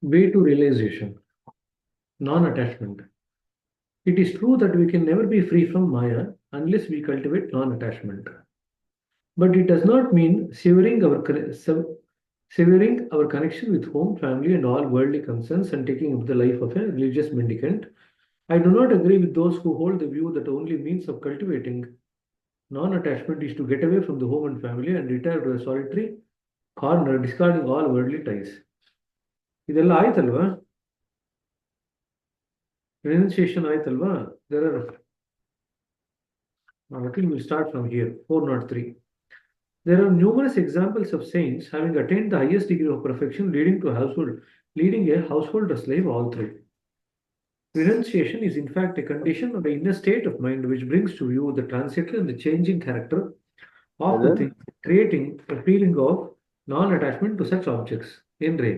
Way to realization, non-attachment. It is true that we can never be free from Maya unless we cultivate non-attachment. But it does not mean severing our connection with home, family, and all worldly concerns and taking up the life of a religious mendicant. I do not agree with those who hold the view that the only means of cultivating non-attachment is to get away from the home and family and retire to a solitary corner, discarding all worldly ties. ಇದೆಲ್ಲ ಆಯ್ತಲ್ವಾ? Renunciation ಆಯ್ತಲ್ವಾ? There are, I think we'll start from here, 403. There are numerous examples of saints having attained the highest degree of perfection, leading a household slave all through. Renunciation is in fact a condition of the inner state of mind which brings to view the transitory and the changing character of the Brother, thing, creating a feeling of non-attachment to such objects. ಏನ್ರಿ?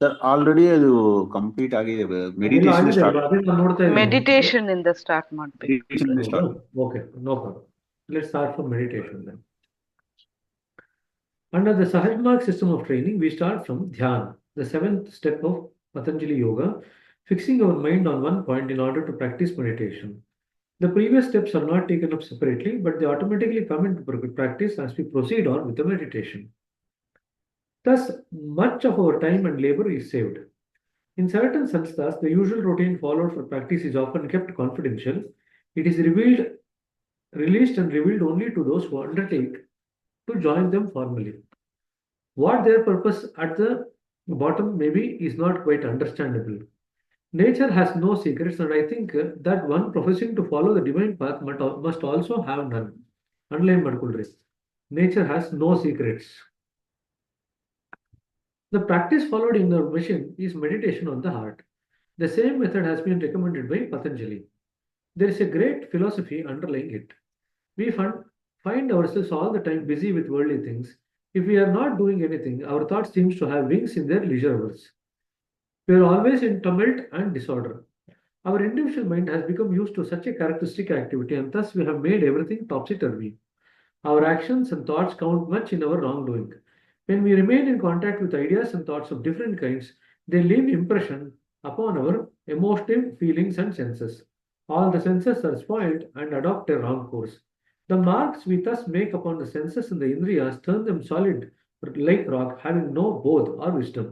sir, already ಅದು complete ಆಗಿದೆ ಅದೆಲ್ಲ meditation ಆಗಿದೆ start ಅಲ್ವಾ? ಅದೇ ನಾನು ನೋಡ್ತಾ ಇದ್ದೀನಿ. ಮೆಡಿಟೇಷನ್ ಇಂದ ಸ್ಟಾರ್ಟ್ ಮಾಡ್ಬೇಕು. ಮೆಡಿಟೇಷನ್ ಹೌದಾ? Start Okay, no problem. Let's start from meditation then. Under the Sahajmarg system of training, we start from Dhyan, the seventh step of Patanjali Yoga, fixing our mind on one point in order to practice meditation. The previous steps are not taken up separately, but they automatically come into practice as we proceed on with the meditation. Thus, much of our time and labor is saved. In certain sansthanas, the usual routine followed for practice is often kept confidential. It is released and revealed only to those who undertake to join them formally. What their purpose at the bottom maybe is not quite understandable. Nature has no secrets, and I think that one professing to follow the divine path must also have none. Underline ಮಾಡ್ಕೊಳ್ರಿ. Nature has no secrets. The practice followed in our mission is meditation on the heart. The same method has been recommended by Patanjali. There is a great philosophy underlying it. We find ourselves all the time busy with worldly things. If we are not doing anything, our thoughts seem to have wings in their leisure hours. We are always in tumult and disorder. Our individual mind has become used to such a characteristic activity, and thus we have made everything topsy-turvy. Our actions and thoughts count much in our wrongdoing. When we remain in contact with ideas and thoughts of different kinds, they leave impression upon our emotive feelings and senses. All the senses are spoiled and adopt a wrong course. The marks we thus make upon the senses and the indriyas turn them solid like rock, having no bodh or wisdom.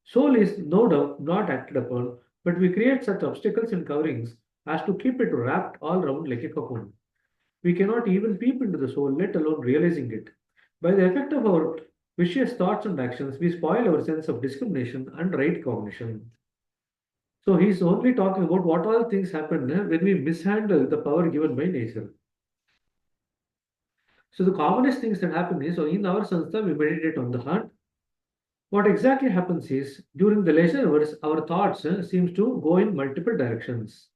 Soul is no doubt not acted upon, but we create such obstacles and coverings as to keep it wrapped all round like a cocoon. We cannot even peep into the soul, let alone realizing it. By the effect of our vicious thoughts and actions, we spoil our sense of discrimination and right cognition. So he's only talking about what all things happen when we mishandle the power given by nature. So the commonest things that happen is, so in our sanstha, we meditate on the heart. What exactly happens is, during the leisure hours, our thoughts seems to go in multiple directions.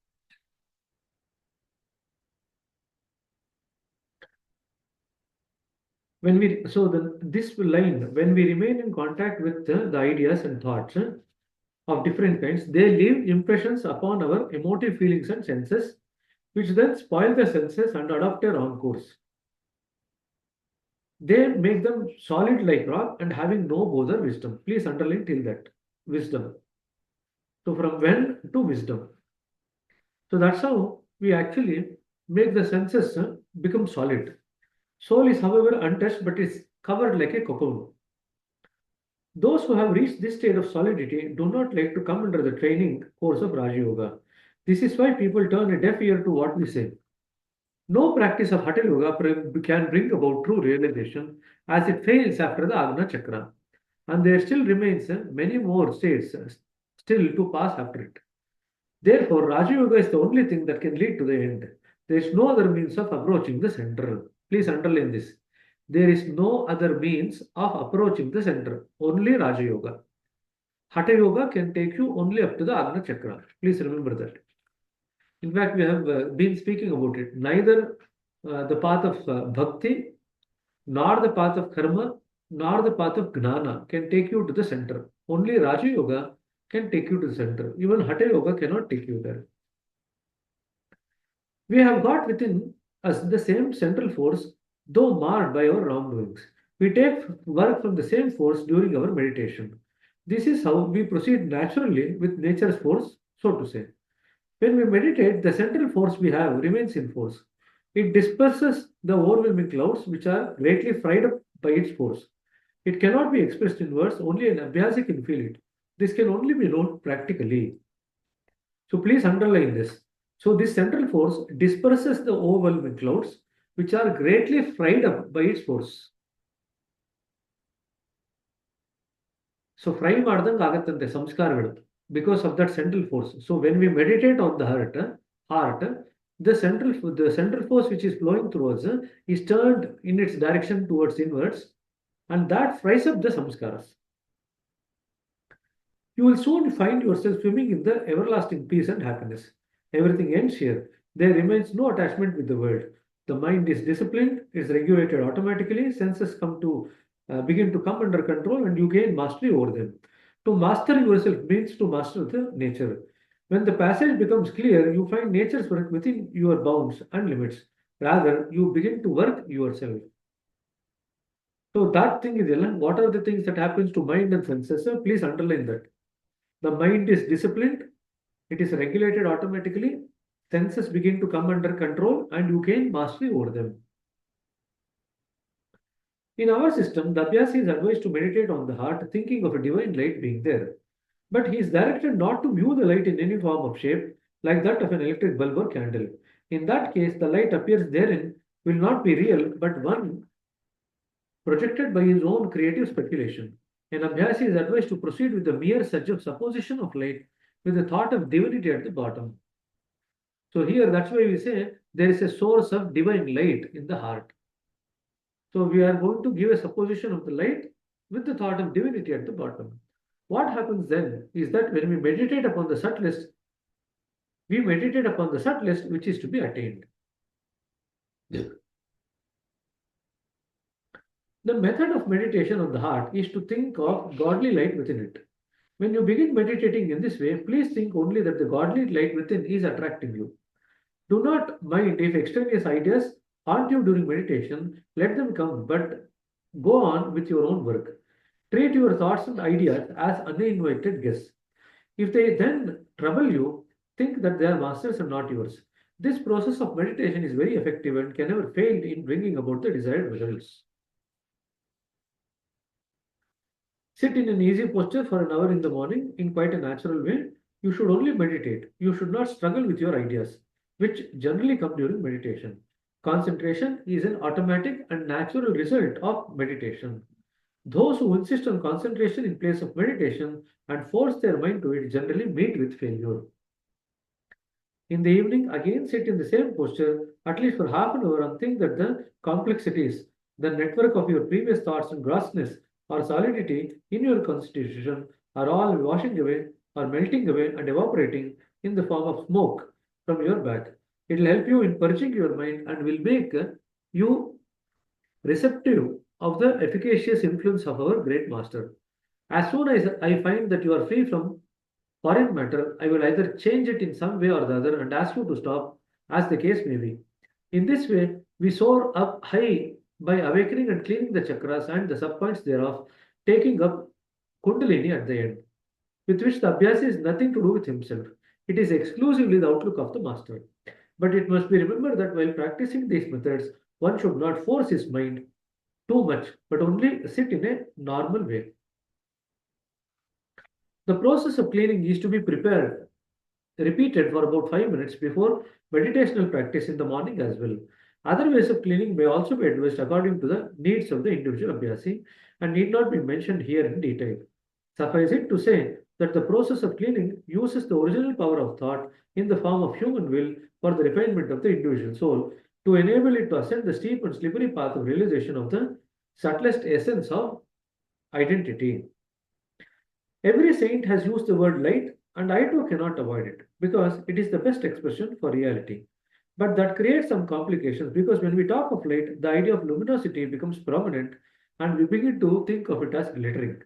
This line, when we remain in contact with the ideas and thoughts of different kinds, they leave impressions upon our emotive feelings and senses, which then spoil the senses and adopt a wrong course. They make them solid like rock and having no bother wisdom. Please underline till that wisdom. So from when to wisdom. So that's how we actually make the senses become solid. Soul is, however, untouched but is covered like a cocoon. Those who have reached this state of solidity do not like to come under the training course of Raja Yoga. This is why people turn a deaf ear to what we say. No practice of Hatha Yoga can bring about true realization as it fails after the Agna Chakra. And there still remains many more states still to pass after it. Therefore, Raja Yoga is the only thing that can lead to the end. There is no other means of approaching the center. Please underline this. There is no other means of approaching the center. Only Raja Yoga. Hatha Yoga can take you only up to the Agna Chakra. Please remember that. In fact, we have been speaking about it. Neither the path of bhakti, nor the path of karma, nor the path of gnana can take you to the center. Only Raja Yoga can take you to the center. Even Hatha Yoga cannot take you there. We have got within us the same central force, though marred by our wrongdoings. We take work from the same force during our meditation. This is how we proceed naturally with nature's force, so to say. When we meditate, the central force we have remains in force. It disperses the overwhelming clouds which are greatly fried up by its force. It cannot be expressed in words, only an abhyasi can feel it. This can only be known practically. So please underline this. So this central force disperses the overwhelming clouds which are greatly fried up by its force. So fry ಮಾಡ್ದಂಗೆ ಆಗತ್ತಂತೆ ಸಂಸ್ಕಾರಗಳು because of that central force. So when we meditate on the heart, the central force which is flowing towards is turned in its direction towards inwards, and that fries up the samskaras. You will soon find yourself swimming in the everlasting peace and happiness. Everything ends here. There remains no attachment with the world. The mind is disciplined, is regulated automatically, senses begin to come under control, and you gain mastery over them. To master yourself means to master the nature. When the passage becomes clear, you find nature's work within your bounds and limits. Rather, you begin to work yourself. So that thing is, what are the things that happens to mind and senses? Please underline that. The mind is disciplined, it is regulated automatically, senses begin to come under control, and you gain mastery over them. In our system, the Abhyasi is advised to meditate on the heart, thinking of a divine light being there. But he is directed not to view the light in any form of shape, like that of an electric bulb or candle. In that case, the light appears therein will not be real, but one projected by his own creative speculation. An Abhyasi is advised to proceed with the mere such of supposition of light with the thought of divinity at the bottom. So here, that's why we say there is a source of divine light in the heart. So we are going to give a supposition of the light with the thought of divinity at the bottom. What happens then is that when we meditate upon the subtlest, which is to be attained. The method of meditation on the heart is to think of godly light within it. When you begin meditating in this way, please think only that the godly light within is attracting you. Do not mind if extraneous ideas haunt you during meditation, let them come, but go on with your own work. Treat your thoughts and ideas as uninvited guests. If they then trouble you, think that they are masters and not yours. This process of meditation is very effective and can never fail in bringing about the desired results. Sit in an easy posture for an hour in the morning in quite a natural way. You should only meditate. You should not struggle with your ideas, which generally come during meditation. Concentration is an automatic and natural result of meditation. Those who insist on concentration in place of meditation and force their mind to it generally meet with failure. In the evening, again sit in the same posture, at least for half an hour, and think that the complexities, the network of your previous thoughts and grossness or solidity in your constitution are all washing away or melting away and evaporating in the form of smoke from your back. It will help you in purging your mind and will make you receptive of the efficacious influence of our great master. As soon as I find that you are free from foreign matter, I will either change it in some way or the other and ask you to stop, as the case may be. In this way, we soar up high by awakening and cleaning the chakras and the subpoints thereof, taking up Kundalini at the end, with which the Abhyasi is nothing to do with himself. It is exclusively the outlook of the master. But it must be remembered that while practicing these methods, one should not force his mind too much, but only sit in a normal way. The process of cleaning is to be repeated for about 5 minutes before meditational practice in the morning as well. Other ways of cleaning may also be advised according to the needs of the individual Abhyasi and need not be mentioned here in detail. Suffice it to say that the process of cleaning uses the original power of thought in the form of human will for the refinement of the individual soul to enable it to ascend the steep and slippery path of realization of the subtlest essence of identity. Every saint has used the word light, and I too cannot avoid it because it is the best expression for reality. But that creates some complications because when we talk of light, the idea of luminosity becomes prominent and we begin to think of it as glittering.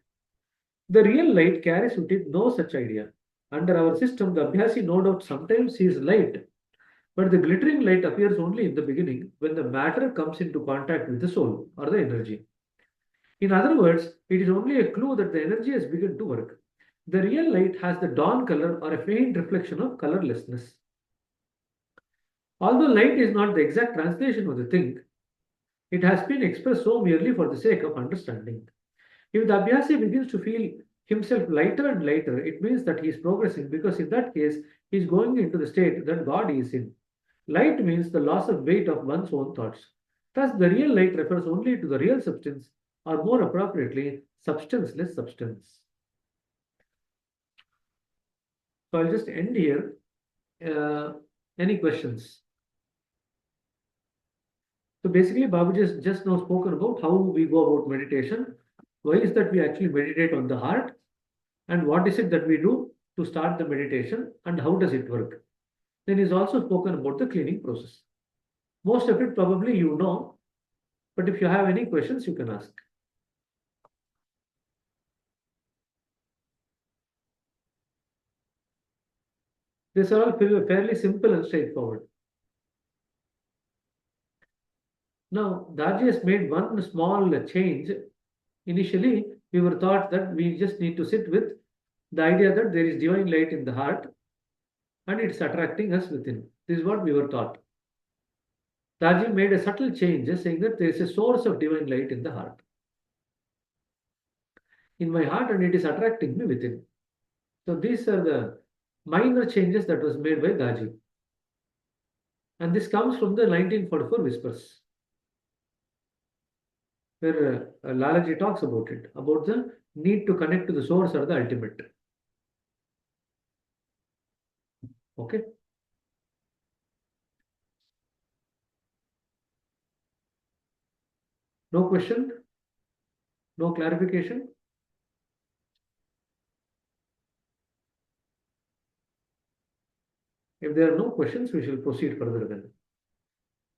The real light carries with it no such idea. Under our system, the Abhyasi no doubt sometimes sees light, but the glittering light appears only in the beginning when the matter comes into contact with the soul or the energy. In other words, it is only a clue that the energy has begun to work. The real light has the dawn color or a faint reflection of colorlessness. Although light is not the exact translation of the thing, it has been expressed so merely for the sake of understanding. If the Abhyasi begins to feel himself lighter and lighter, it means that he is progressing, because in that case, he is going into the state that God is in. Light means the loss of weight of one's own thoughts. Thus, the real light refers only to the real substance, or more appropriately, substanceless substance. So I'll just end here. Any questions? So basically, Babu just now spoken about how we go about meditation. Why is that we actually meditate on the heart? And what is it that we do to start the meditation? And how does it work? Then he's also spoken about the cleaning process. Most of it probably you know, but if you have any questions, you can ask. These are all fairly simple and straightforward. Now, Daji has made one small change. Initially, we were taught that we just need to sit with the idea that there is divine light in the heart and it's attracting us within. This is what we were taught. Daji made a subtle change, saying that there is a source of divine light in the heart. In my heart, and it is attracting me within. So these are the minor changes that was made by Daji. And this comes from the 1944 Whispers, where Lalaji talks about it, about the need to connect to the source or the ultimate. Okay. No question? No clarification? If there are no questions, we shall proceed further then.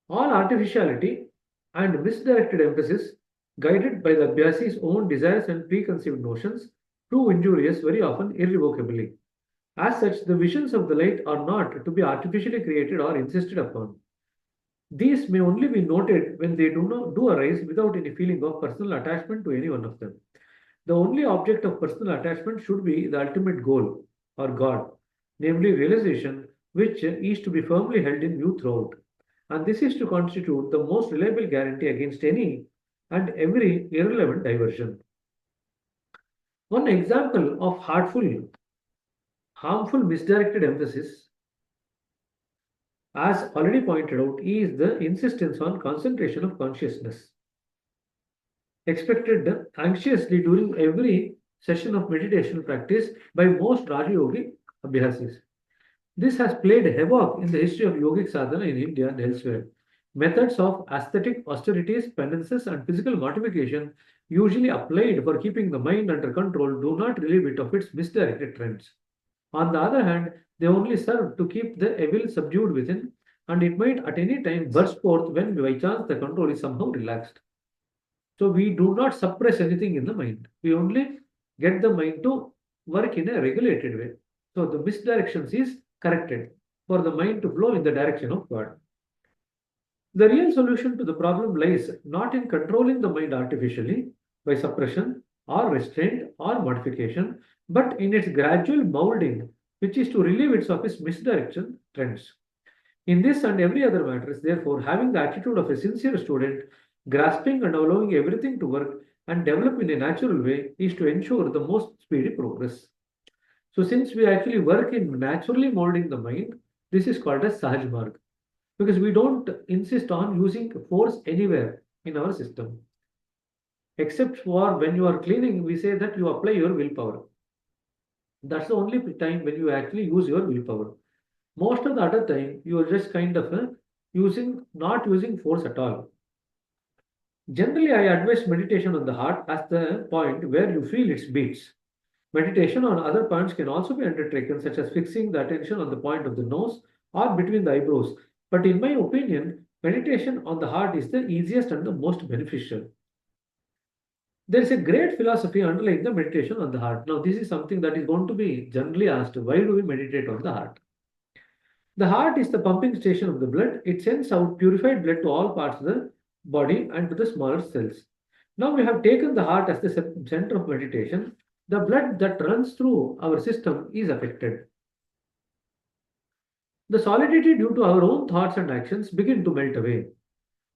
All artificiality and misdirected emphasis, guided by the Abhyasi's own desires and preconceived notions, prove injurious very often irrevocably. As such, the visions of the light are not to be artificially created or insisted upon. These may only be noted when they do arise without any feeling of personal attachment to any one of them. The only object of personal attachment should be the ultimate goal, or God, namely realization, which is to be firmly held in view throughout. And this is to constitute the most reliable guarantee against any and every irrelevant diversion. One example of harmful, misdirected emphasis, as already pointed out, is the insistence on concentration of consciousness, expected anxiously during every session of meditation practice by most Raja Yogi Abhyasis. This has played havoc in the history of yogic sadhana in India and elsewhere. Methods of aesthetic austerities, penances, and physical mortification, usually applied for keeping the mind under control, do not relieve it of its misdirected trends. On the other hand, they only serve to keep the evil subdued within, and it might at any time burst forth when by chance the control is somehow relaxed. So we do not suppress anything in the mind. We only get the mind to work in a regulated way. So the misdirections is corrected for the mind to flow in the direction of God. The real solution to the problem lies not in controlling the mind artificially by suppression or restraint or modification, but in its gradual molding, which is to relieve it of its misdirection trends. In this and every other matters, therefore, having the attitude of a sincere student, grasping and allowing everything to work and develop in a natural way, is to ensure the most speedy progress. So, since we actually work in naturally molding the mind, this is called as Sahaj Marg, because we don't insist on using force anywhere in our system. Except for when you are cleaning, we say that you apply your willpower. That's the only time when you actually use your willpower. Most of the other time, you are just kind of not using force at all. Generally, I advise meditation on the heart as the point where you feel its beats. Meditation on other points can also be undertaken, such as fixing the attention on the point of the nose or between the eyebrows. But in my opinion, meditation on the heart is the easiest and the most beneficial. There is a great philosophy underlying the meditation on the heart. Now, this is something that is going to be generally asked. Why do we meditate on the heart? The heart is the pumping station of the blood. It sends out purified blood to all parts of the body and to the smaller cells. Now we have taken the heart as the center of meditation. the blood that runs through our system is affected. The solidity due to our own thoughts and actions begin to melt away.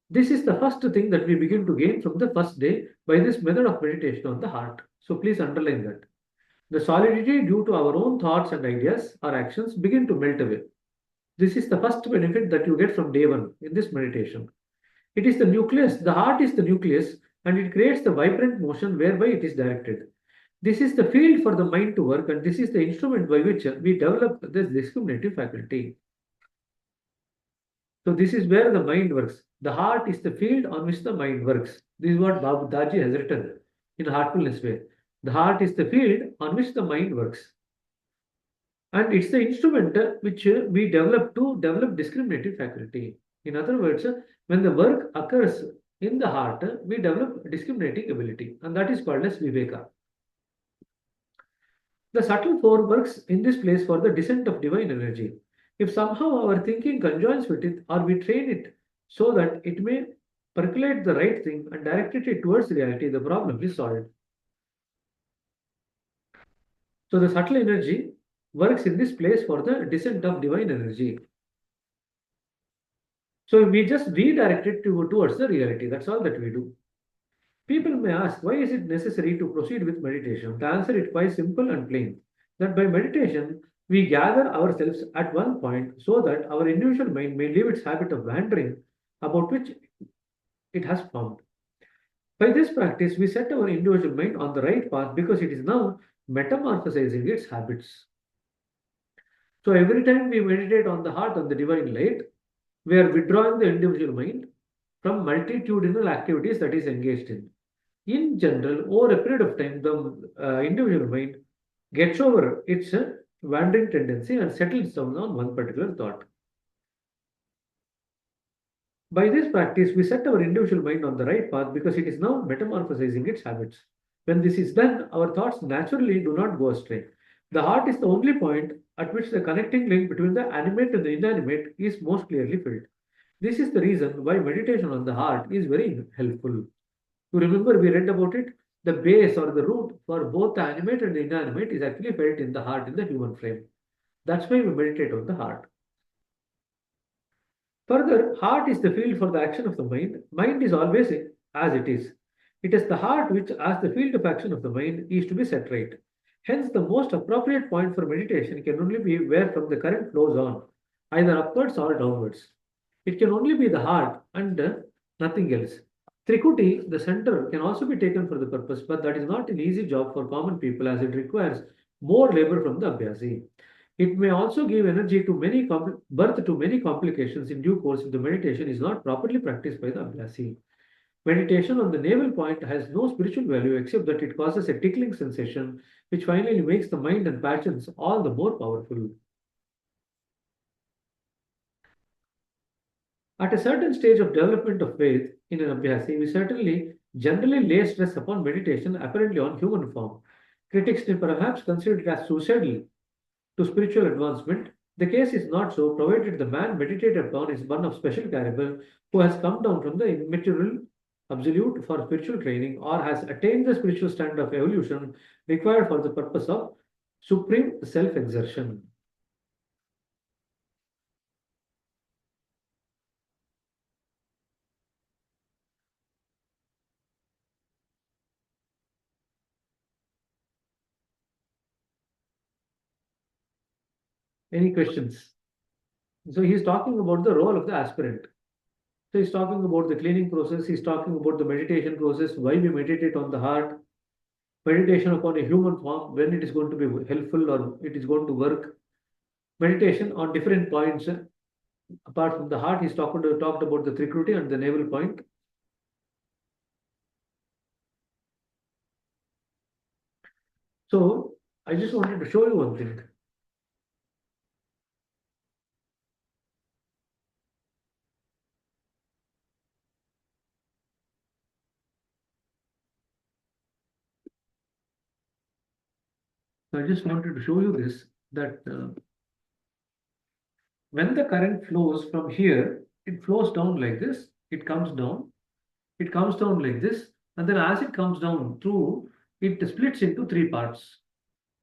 This is the first thing that we begin to gain from the first day by this method of meditation on the heart. So please underline that. The solidity due to our own thoughts and ideas or actions begin to melt away. This is the first benefit that you get from day one in this meditation. It is the nucleus, the heart is the nucleus, and it creates the vibrant motion whereby it is directed. This is the field for the mind to work, and this is the instrument by which we develop this discriminative faculty. So this is where the mind works. The heart is the field on which the mind works. This is what Babu Daji has written in a heartfulness way. The heart is the field on which the mind works. And it's the instrument which we develop to develop discriminative faculty. In other words, when the work occurs in the heart, we develop discriminating ability, and that is called as viveka. The subtle four works in this place for the descent of divine energy. If somehow our thinking conjoins with it, or we train it so that it may percolate the right thing and direct it towards reality, the problem is solved. So the subtle energy works in this place for the descent of divine energy. So we just redirect it towards the reality. That's all that we do. People may ask, why is it necessary to proceed with meditation? The answer is quite simple and plain. That by meditation, we gather ourselves at one point so that our individual mind may leave its habit of wandering about which it has formed. By this practice, we set our individual mind on the right path because it is now metamorphosizing its habits. So every time we meditate on the heart and the divine light, we are withdrawing the individual mind from multitudinal activities that is engaged in. In general, over a period of time, the individual mind gets over its wandering tendency and settles down on one particular thought. By this practice, we set our individual mind on the right path because it is now metamorphosizing its habits. When this is done, our thoughts naturally do not go astray. The heart is the only point at which the connecting link between the animate and the inanimate is most clearly felt. This is the reason why meditation on the heart is very helpful. You remember we read about it? The base or the root for both the animate and the inanimate is actually felt in the heart in the human frame. That's why we meditate on the heart. Further, heart is the field for the action of the mind. Mind is always as it is. It is the heart which, as the field of action of the mind, is to be set right. Hence, the most appropriate point for meditation can only be where from the current flows on, either upwards or downwards. It can only be the heart and nothing else. Trikuti, the center, can also be taken for the purpose, but that is not an easy job for common people as it requires more labor from the Abhyasi. It may also give energy to birth to many complications in due course if the meditation is not properly practiced by the Abhyasi. Meditation on the navel point has no spiritual value except that it causes a tickling sensation which finally makes the mind and passions all the more powerful. At a certain stage of development of faith in an Abhyasi, we certainly generally lay stress upon meditation apparently on human form. Critics may perhaps consider it as suicidal to spiritual advancement. The case is not so, provided the man meditated upon is one of special caliber who has come down from the immaterial absolute for spiritual training or has attained the spiritual stand of evolution required for the purpose of supreme self-exertion. Any questions? So he's talking about the role of the aspirant. So he's talking about the cleaning process, he's talking about the meditation process, why we meditate on the heart, meditation upon a human form, when it is going to be helpful or it is going to work, meditation on different points. Apart from the heart, he's talked about the trikruti and the navel point. So I just wanted to show you one thing. I just wanted to show you this, that when the current flows from here, it flows down like this, it comes down like this, and then as it comes down through it splits into three parts.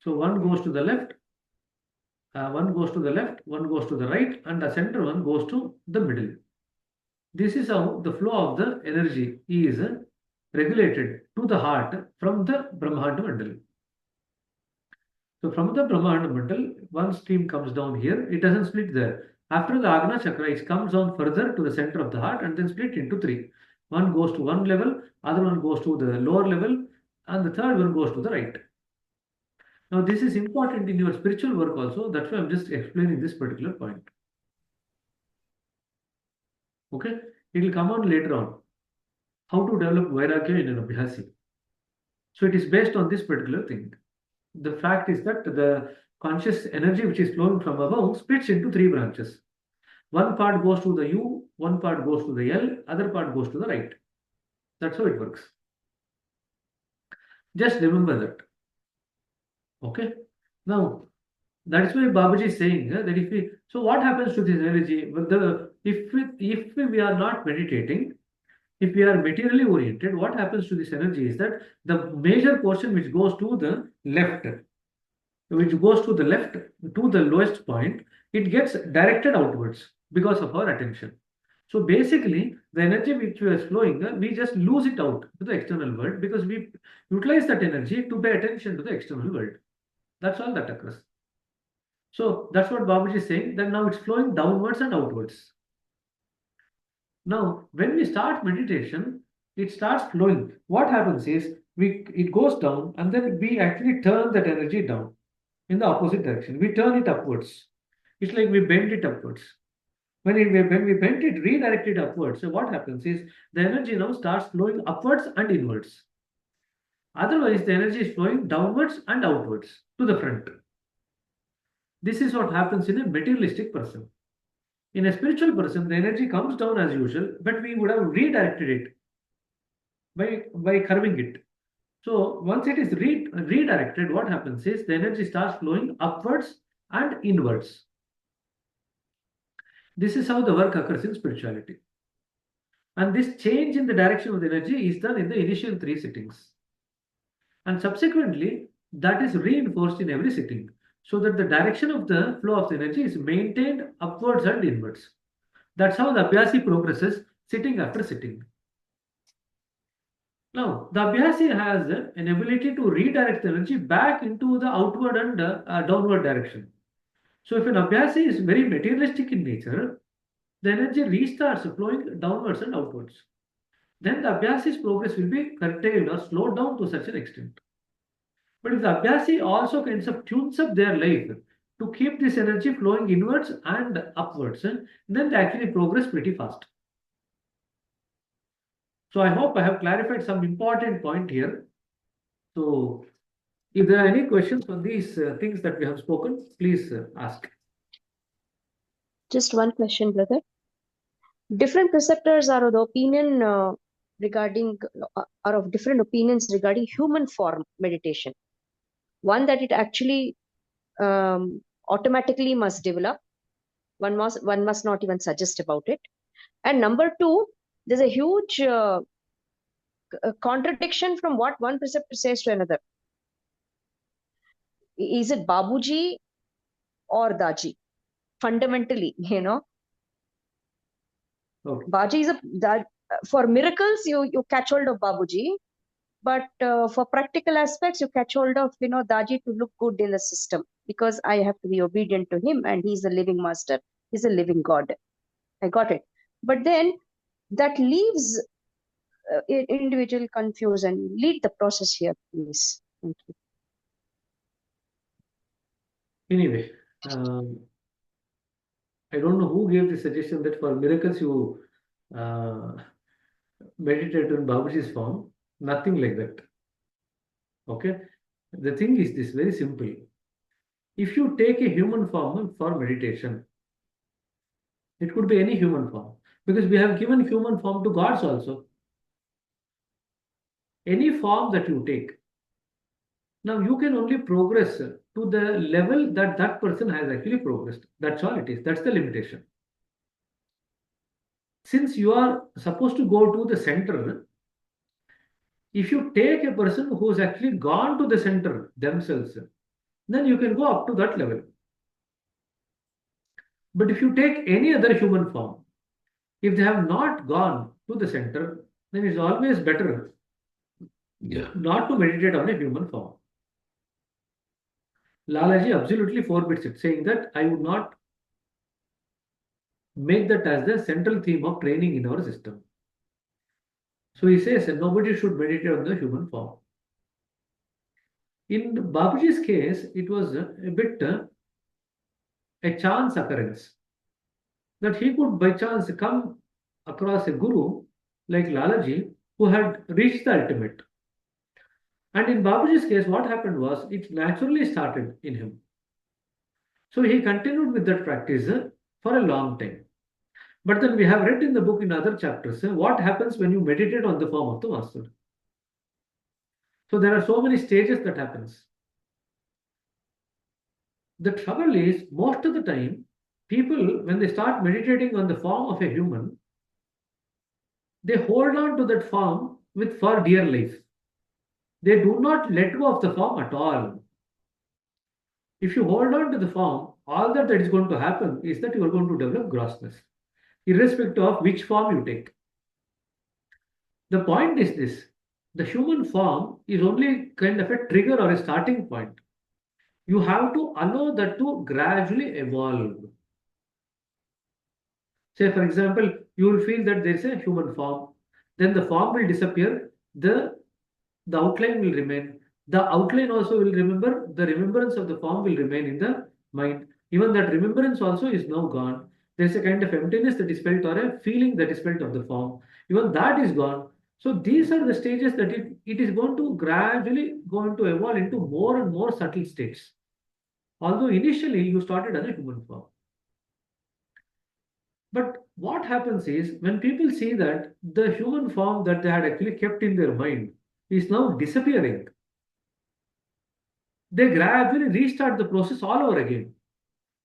So one goes to the left, one goes to the left, one goes to the right, and the center one goes to the middle. This is how the flow of the energy is regulated to the heart from the Brahmanda Mandal. So from the Brahmanda Mandal, one stream comes down here, it doesn't split there. After the Agna Chakra, it comes down further to the center of the heart and then split into three. One goes to one level, other one goes to the lower level, and the third one goes to the right. Now, this is important in your spiritual work also. That's why I'm just explaining this particular point. Okay, it will come on later on. How to develop Vairagya in an Abhyasi. So, it is based on this particular thing. The fact is that the conscious energy which is flowing from above splits into three branches. One part goes to the U, one part goes to the L, other part goes to the right. That's how it works. Just remember that. Okay. Now, that's why Babaji is saying that if we, so what happens to this energy? If we are not meditating, if we are materially oriented, what happens to this energy is that the major portion which goes to the left, to the lowest point, it gets directed outwards because of our attention. So basically, the energy which was flowing, we just lose it out to the external world because we utilize that energy to pay attention to the external world. That's all that occurs. So that's what Babaji is saying, that now it's flowing downwards and outwards. Now, when we start meditation, it starts flowing. What happens is it goes down and then we actually turn that energy down in the opposite direction. We turn it upwards. It's like we bend it upwards. When we bend it, redirect it upwards. So what happens is the energy now starts flowing upwards and inwards. Otherwise, the energy is flowing downwards and outwards to the front. This is what happens in a materialistic person. In a spiritual person, the energy comes down as usual, but we would have redirected it by curving it. So once it is redirected, what happens is the energy starts flowing upwards and inwards. This is how the work occurs in spirituality. And this change in the direction of the energy is done in the initial three sittings. And subsequently, that is reinforced in every sitting so that the direction of the flow of the energy is maintained upwards and inwards. That's how the Abhyasi progresses sitting after sitting. Now, the Abhyasi has an ability to redirect the energy back into the outward and downward direction. So, if an Abhyasi is very materialistic in nature, the energy restarts flowing downwards and outwards. Then the Abhyasi's progress will be curtailed or slowed down to such an extent. But if the Abhyasi also kind of tunes up their life to keep this energy flowing inwards and upwards, then they actually progress pretty fast. So I hope I have clarified some important point here. So if there are any questions on these things that we have spoken, please ask. Just one question, brother. Different preceptors are of the opinion are of different opinions regarding human form meditation. One, that it actually automatically must develop. One must not even suggest about it. And number two, there's a huge contradiction from what one preceptor says to another. Is it Babuji or Daji? Fundamentally, Okay. Baji is for miracles you catch hold of Babuji, but for practical aspects you catch hold of Daji to look good in the system, because I have to be obedient to him and he's a living master, he's a living God. I got it. But then that leaves individual confused, and lead the process here, please. Thank you. Anyway, I don't know who gave the suggestion that for miracles you meditate in Babaji's form. Nothing like that. Okay. The thing is this, very simple. If you take a human form for meditation, it could be any human form, because we have given human form to gods also. Any form that you take, now you can only progress to the level that that person has actually progressed. That's all it is. That's the limitation. Since you are supposed to go to the center, If you take a person who's actually gone to the center themselves, then you can go up to that level. But if you take any other human form, if they have not gone to the center, then it's always better not to meditate on a human form. Lalaji absolutely forbids it, saying that I would not make that as the central theme of training in our system. So he says nobody should meditate on the human form. In Babuji's case, it was a bit a chance occurrence that he could by chance come across a guru like Lalaji who had reached the ultimate. And in Babuji's case, what happened was it naturally started in him. So he continued with that practice for a long time. But then we have read in the book in other chapters what happens when you meditate on the form of the master. So there are so many stages that happens. The trouble is, most of the time, people, when they start meditating on the form of a human, they hold on to that form with for dear life. They do not let go of the form at all. If you hold on to the form, all that is going to happen is that you are going to develop grossness, irrespective of which form you take. The point is this: the human form is only kind of a trigger or a starting point. You have to allow that to gradually evolve. Say, for example, you will feel that there is a human form, then the form will disappear, the outline will remain. The outline also will remember, the remembrance of the form will remain in the mind. Even that remembrance also is now gone. There is a kind of emptiness that is felt or a feeling that is felt of the form. Even that is gone. So these are the stages that it is going to gradually going to evolve into more and more subtle states. Although initially you started as a human form. But what happens is when people see that the human form that they had actually kept in their mind is now disappearing, they gradually restart the process all over again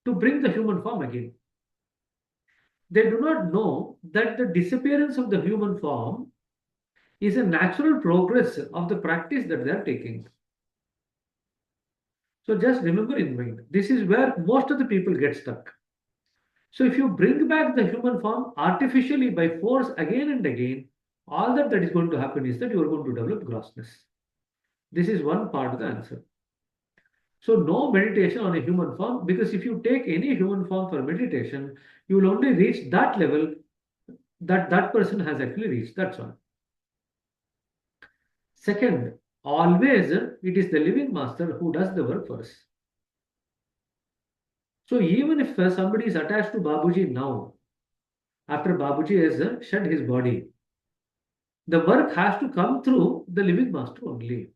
to bring the human form again. They do not know that the disappearance of the human form is a natural progress of the practice that they are taking. So just remember in mind, this is where most of the people get stuck. So if you bring back the human form artificially by force again and again, all that is going to happen is that you are going to develop grossness. This is one part of the answer. So no meditation on a human form, because if you take any human form for meditation, you will only reach that level that that person has actually reached. That's all. Second, always it is the living master who does the work for us. So even if somebody is attached to Babuji now, after Babuji has shed his body, the work has to come through the living master only.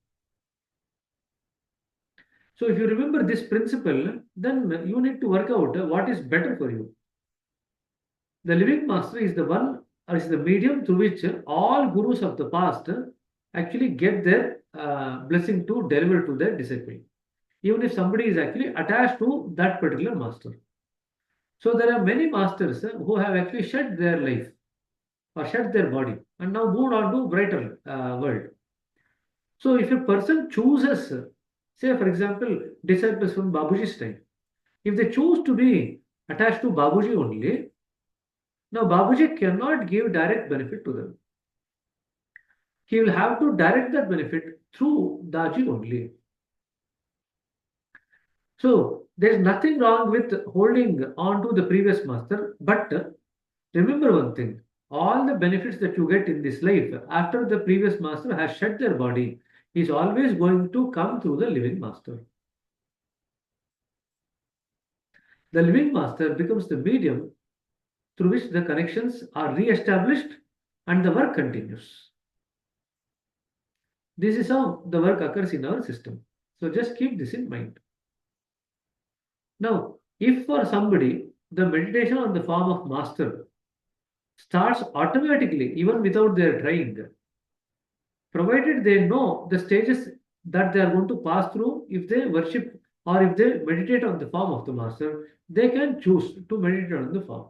So if you remember this principle, then you need to work out what is better for you. The living master is the one, or is the medium through which all gurus of the past actually get their blessing to deliver to their disciple, even if somebody is actually attached to that particular master. So there are many masters who have actually shed their life or shed their body and now moved on to brighter world. So if a person chooses, say for example, disciples from Babuji's time, if they choose to be attached to Babuji only, now Babuji cannot give direct benefit to them. He will have to direct that benefit through Daji only. So there's nothing wrong with holding on to the previous master, but remember one thing, all the benefits that you get in this life after the previous master has shed their body is always going to come through the living master. The living master becomes the medium through which the connections are re-established and the work continues. This is how the work occurs in our system. So just keep this in mind. Now, if for somebody the meditation on the form of master starts automatically, even without their trying, provided they know the stages that they are going to pass through, if they worship or if they meditate on the form of the master, they can choose to meditate on the form.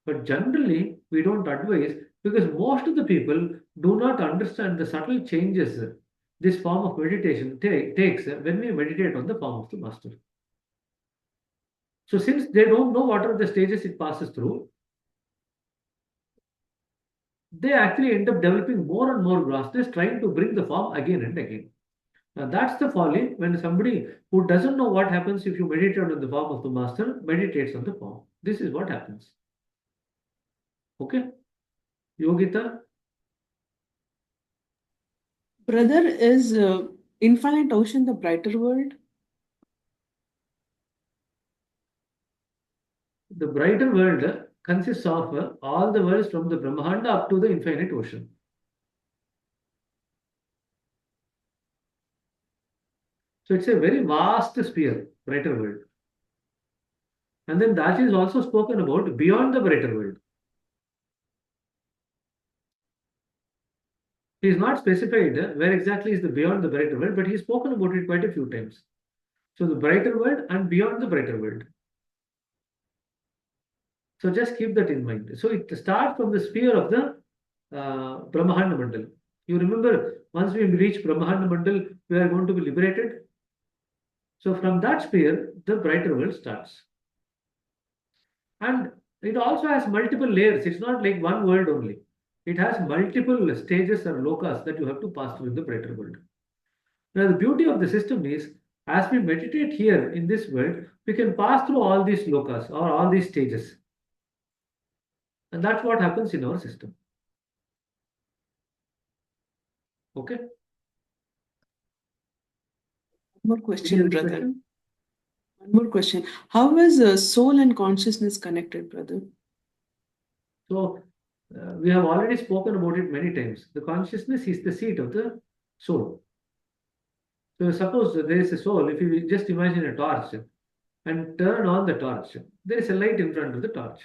But generally, we don't advise Because most of the people do not understand the subtle changes this form of meditation takes when we meditate on the form of the master. So since they don't know what are the stages it passes through, they actually end up developing more and more grossness, trying to bring the form again and again. Now that's the folly when somebody who doesn't know what happens if you meditate on the form of the master meditates on the form. This is what happens. Okay? Yogita? Brother, is infinite ocean the brighter world? The brighter world consists of all the worlds from the Brahmanda up to the infinite ocean. So it's a very vast sphere, brighter world. And then that is also spoken about beyond the brighter world. He is not specified where exactly is the beyond the brighter world, but he's spoken about it quite a few times. So the brighter world and beyond the brighter world. So just keep that in mind. So it starts from the sphere of the Brahmanda Mandal. You remember, once we reach Brahmanda Mandal, we are going to be liberated. So from that sphere, the brighter world starts. And it also has multiple layers. It's not like one world only. It has multiple stages or lokas that you have to pass through in the brighter world. Now, the beauty of the system is, as we meditate here in this world, we can pass through all these lokas or all these stages. And that's what happens in our system. Okay? One more Any question, other brother. question? One more question. How is soul and consciousness connected, brother? So, we have already spoken about it many times. The consciousness is the seat of the soul. So, suppose there is a soul, if you just imagine a torch and turn on the torch, there is a light in front of the torch.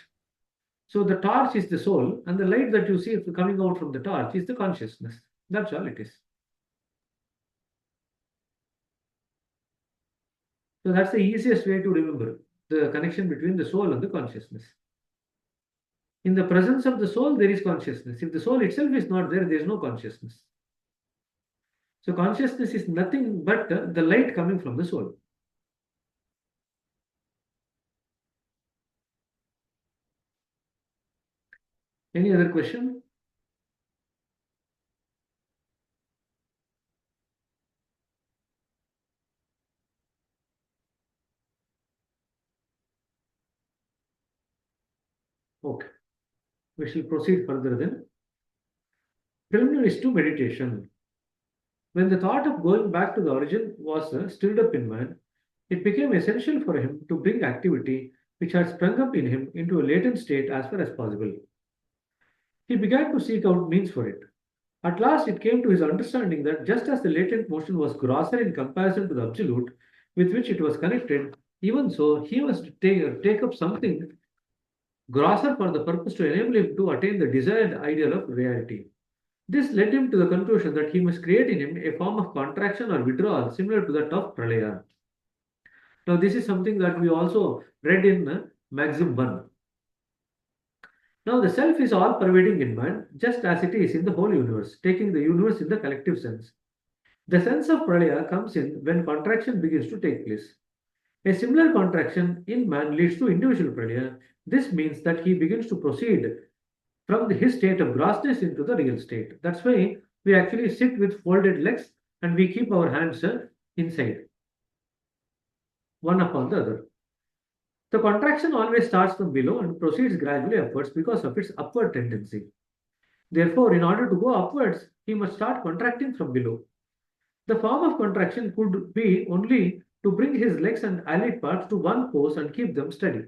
So, the torch is the soul, and the light that you see coming out from the torch is the consciousness. That's all it is. So, that's the easiest way to remember the connection between the soul and the consciousness. In the presence of the soul, there is consciousness. If the soul itself is not there, there is no consciousness. So consciousness is nothing but the light coming from the soul. Any other question? Okay. We shall proceed further then. Preliminaries to meditation. When the thought of going back to the origin was stirred up in man, it became essential for him to bring activity which had sprung up in him into a latent state as far as possible. He began to seek out means for it. At last, it came to his understanding that just as the latent motion was grosser in comparison to the absolute with which it was connected, even so, he must take up something grosser for the purpose to enable him to attain the desired ideal of reality. This led him to the conclusion that he must create in him a form of contraction or withdrawal similar to that of pralaya. Now, this is something that we also read in Maxim 1. Now, the self is all pervading in man, just as it is in the whole universe, taking the universe in the collective sense. The sense of pralaya comes in when contraction begins to take place. A similar contraction in man leads to individual pralaya. This means that he begins to proceed from his state of grossness into the real state. That's why we actually sit with folded legs and we keep our hands inside, one upon the other. The contraction always starts from below and proceeds gradually upwards because of its upward tendency. Therefore, in order to go upwards, he must start contracting from below. The form of contraction could be only to bring his legs and allied parts to one pose and keep them steady.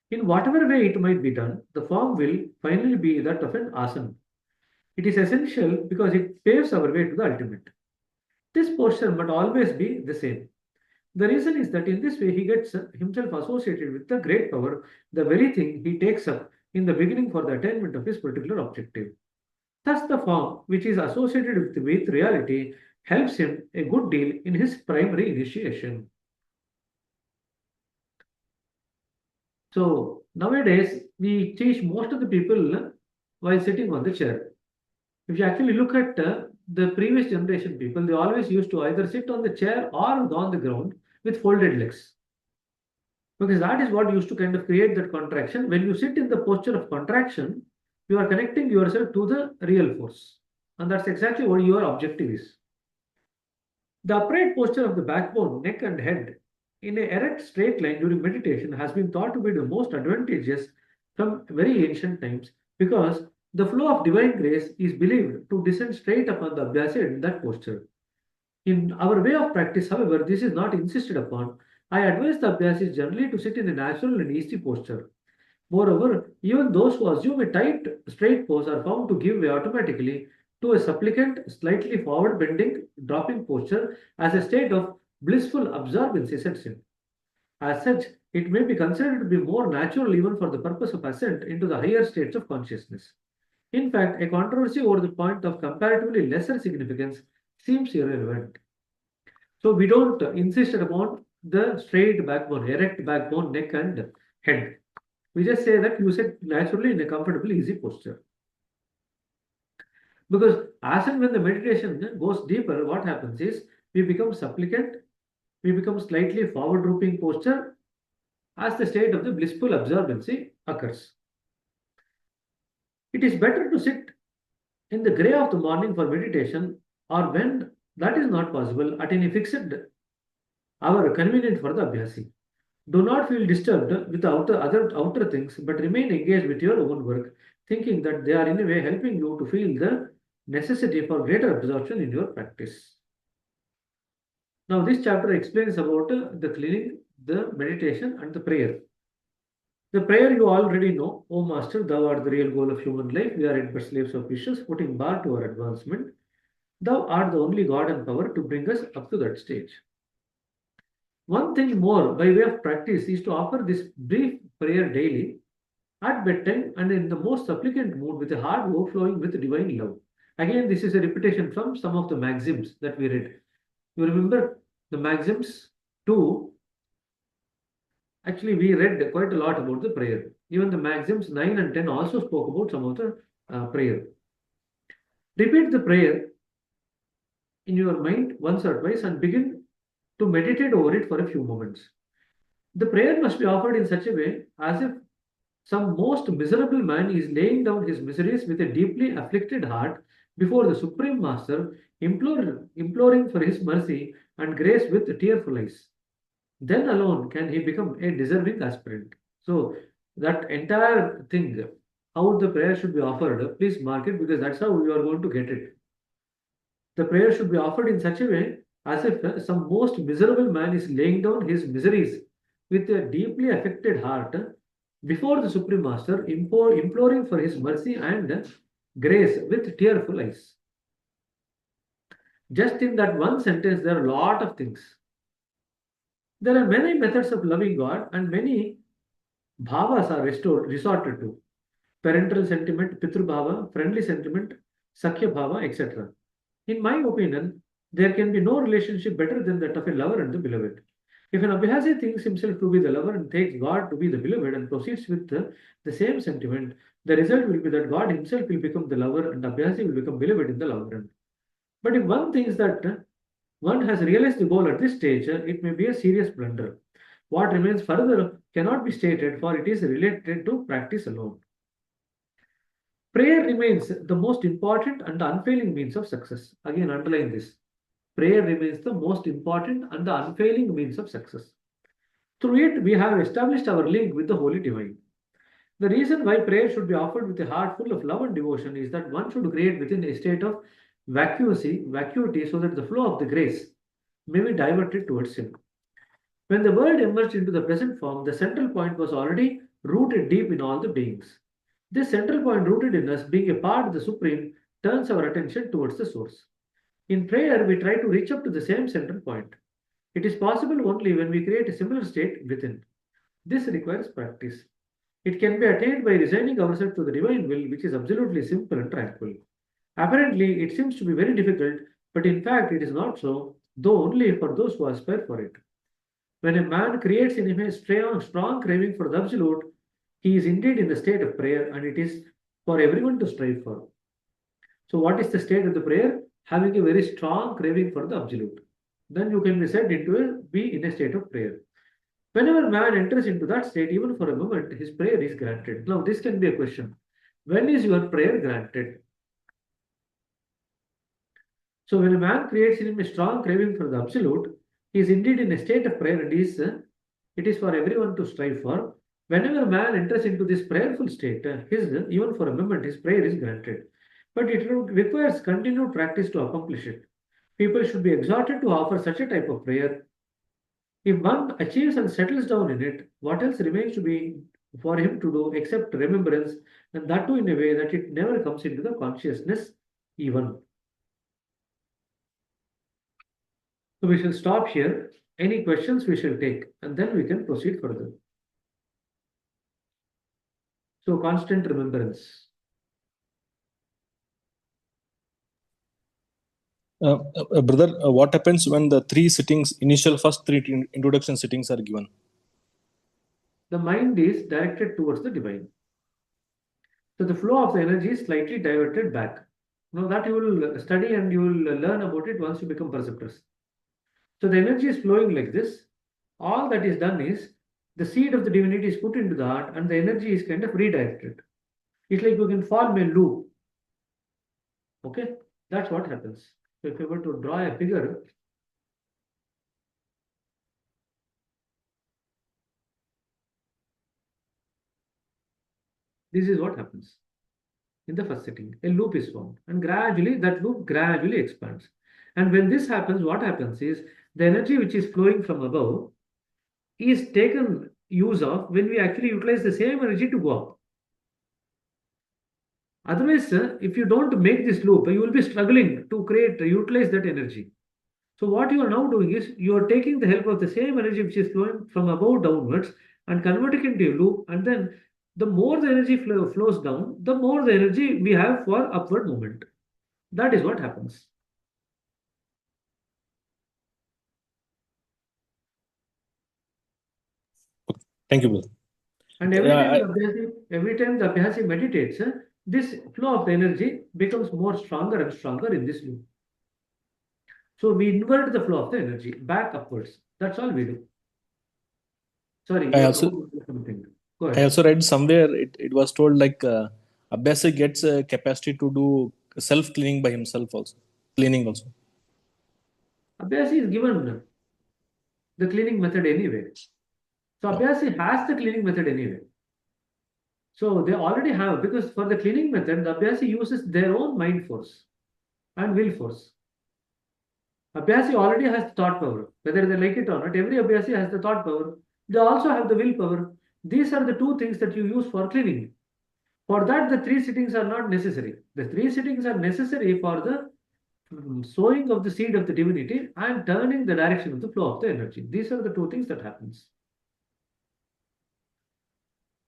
In whatever way it might be done, the form will finally be that of an asana. It is essential because it paves our way to the ultimate. This posture must always be the same. The reason is that in this way he gets himself associated with the great power, the very thing he takes up in the beginning for the attainment of his particular objective. Thus, the form which is associated with reality helps him a good deal in his primary initiation. So, nowadays, we teach most of the people while sitting on the chair. If you actually look at the previous generation people, they always used to either sit on the chair or on the ground with folded legs. Because that is what used to kind of create that contraction. When you sit in the posture of contraction, you are connecting yourself to the real force. And that's exactly what your objective is. The upright posture of the backbone, neck, and head in an erect straight line during meditation has been thought to be the most advantageous from very ancient times because the flow of divine grace is believed to descend straight upon the Abhyasi in that posture. In our way of practice, however, this is not insisted upon. I advise the Abhyasis generally to sit in a natural and easy posture. Moreover, even those who assume a tight, straight pose are found to give way automatically to a supplicant, slightly forward bending, dropping posture as a state of blissful absorbency sets in. As such, it may be considered to be more natural even for the purpose of ascent into the higher states of consciousness. In fact, a controversy over the point of comparatively lesser significance seems irrelevant. So we don't insist upon the straight backbone, erect backbone, neck and head. We just say that you sit naturally in a comfortable, easy posture. Because as and when the meditation goes deeper, what happens is we become supplicant, we become slightly forward drooping posture as the state of the blissful absorbency occurs. It is better to sit in the grey of the morning for meditation or when that is not possible at any fixed hour convenient for the Abhyasi. Do not feel disturbed with the outer things, but remain engaged with your own work, thinking that they are in a way helping you to feel the necessity for greater absorption in your practice. Now, this chapter explains about the cleaning, the meditation, and the prayer. The prayer you already know, O Master, thou art the real goal of human life. We are yet but slaves of wishes, putting bar to our advancement. Thou art the only God and power to bring us up to that stage. One thing more by way of practice is to offer this brief prayer daily at bedtime and in the most supplicant mood with a heart overflowing with divine love. Again, this is a repetition from some of the maxims that we read. You remember the maxims 2? Actually, we read quite a lot about the prayer. Even the maxims 9 and 10 also spoke about some of the prayer. Repeat the prayer in your mind once or twice and begin to meditate over it for a few moments. The prayer must be offered in such a way as if some most miserable man is laying down his miseries with a deeply afflicted heart before the Supreme Master, imploring for his mercy and grace with tearful eyes. Then alone can he become a deserving aspirant. So, that entire thing, how the prayer should be offered, please mark it because that's how you are going to get it. The prayer should be offered in such a way as if some most miserable man is laying down his miseries with a deeply affected heart before the Supreme Master, imploring for his mercy and grace with tearful eyes. Just in that one sentence, there are a lot of things. There are many methods of loving God and many bhavas are resorted to. Parental sentiment, pitru bhava, friendly sentiment, sakhya bhava, etc. In my opinion, there can be no relationship better than that of a lover and the beloved. If an Abhyasi thinks himself to be the lover and takes God to be the beloved and proceeds with the same sentiment, the result will be that God himself will become the lover and Abhyasi will become beloved in the long run. But if one thinks that one has realized the goal at this stage, it may be a serious blunder. What remains further cannot be stated, for it is related to practice alone. Prayer remains the most important and unfailing means of success. Again, underline this. Prayer remains the most important and the unfailing means of success. Through it, we have established our link with the Holy Divine. The reason why prayer should be offered with a heart full of love and devotion is that one should create within a state of vacuity so that the flow of the grace may be diverted towards Him. When the world emerged into the present form, the central point was already rooted deep in all the beings. This central point rooted in us, being a part of the Supreme, turns our attention towards the source. In prayer, we try to reach up to the same central point. It is possible only when we create a similar state within. This requires practice. It can be attained by resigning ourselves to the divine will, which is absolutely simple and tranquil. Apparently, it seems to be very difficult, but in fact, it is not so, though only for those who aspire for it. When a man creates in him a strong craving for the absolute, he is indeed in the state of prayer, and it is for everyone to strive for. So what is the state of the prayer? Having a very strong craving for the absolute. Then you can be said be in a state of prayer. Whenever man enters into that state, even for a moment, his prayer is granted. Now, this can be a question. When is your prayer granted? So when a man creates in him a strong craving for the absolute, he is indeed in a state of prayer and it is for everyone to strive for. Whenever man enters into this prayerful state, even for a moment, his prayer is granted. But it requires continued practice to accomplish it. People should be exhorted to offer such a type of prayer. If one achieves and settles down in it, what else remains to be for him to do except remembrance, and that too in a way that it never comes into the consciousness even. So we shall stop here. Any questions we shall take, and then we can proceed further. So constant remembrance. Brother, what happens when the first three introduction sittings are given? The mind is directed towards the divine. So the flow of the energy is slightly diverted back. Now that you will study and you will learn about it once you become perceptors. So the energy is flowing like this. All that is done is the seed of the divinity is put into the heart and the energy is kind of redirected. It's like you can form a loop. Okay, that's what happens. So if you were to draw a figure, this is what happens. In the first sitting, a loop is formed and gradually that loop gradually expands. And when this happens, what happens is the energy which is flowing from above is taken use of when we actually utilize the same energy to go up. Otherwise, if you don't make this loop, you will be struggling to utilize that energy. So what you are now doing is you are taking the help of the same energy which is flowing from above downwards and converting it into a loop, and then the more the energy flows down, the more the energy we have for upward movement. That is what happens. Thank you, brother. And every time the Abhyasi meditates, this flow of the energy becomes more stronger and stronger in this loop. So we invert the flow of the energy back upwards. That's all we do. Sorry, I also something. Go I ahead. also read somewhere it was told like Abhyasi gets a capacity to do self cleaning by himself also. Cleaning also. Abhyasi is given the cleaning method anyway. So Abhyasi has the cleaning method anyway. So they already have, because for the cleaning method, the Abhyasi uses their own mind force and will force. Abhyasi already has the thought power, whether they like it or not. Every Abhyasi has the thought power. They also have the will power. These are the two things that you use for cleaning. For that, the three sittings are not necessary. The three sittings are necessary for the sowing of the seed of the divinity and turning the direction of the flow of the energy. These are the two things that happens.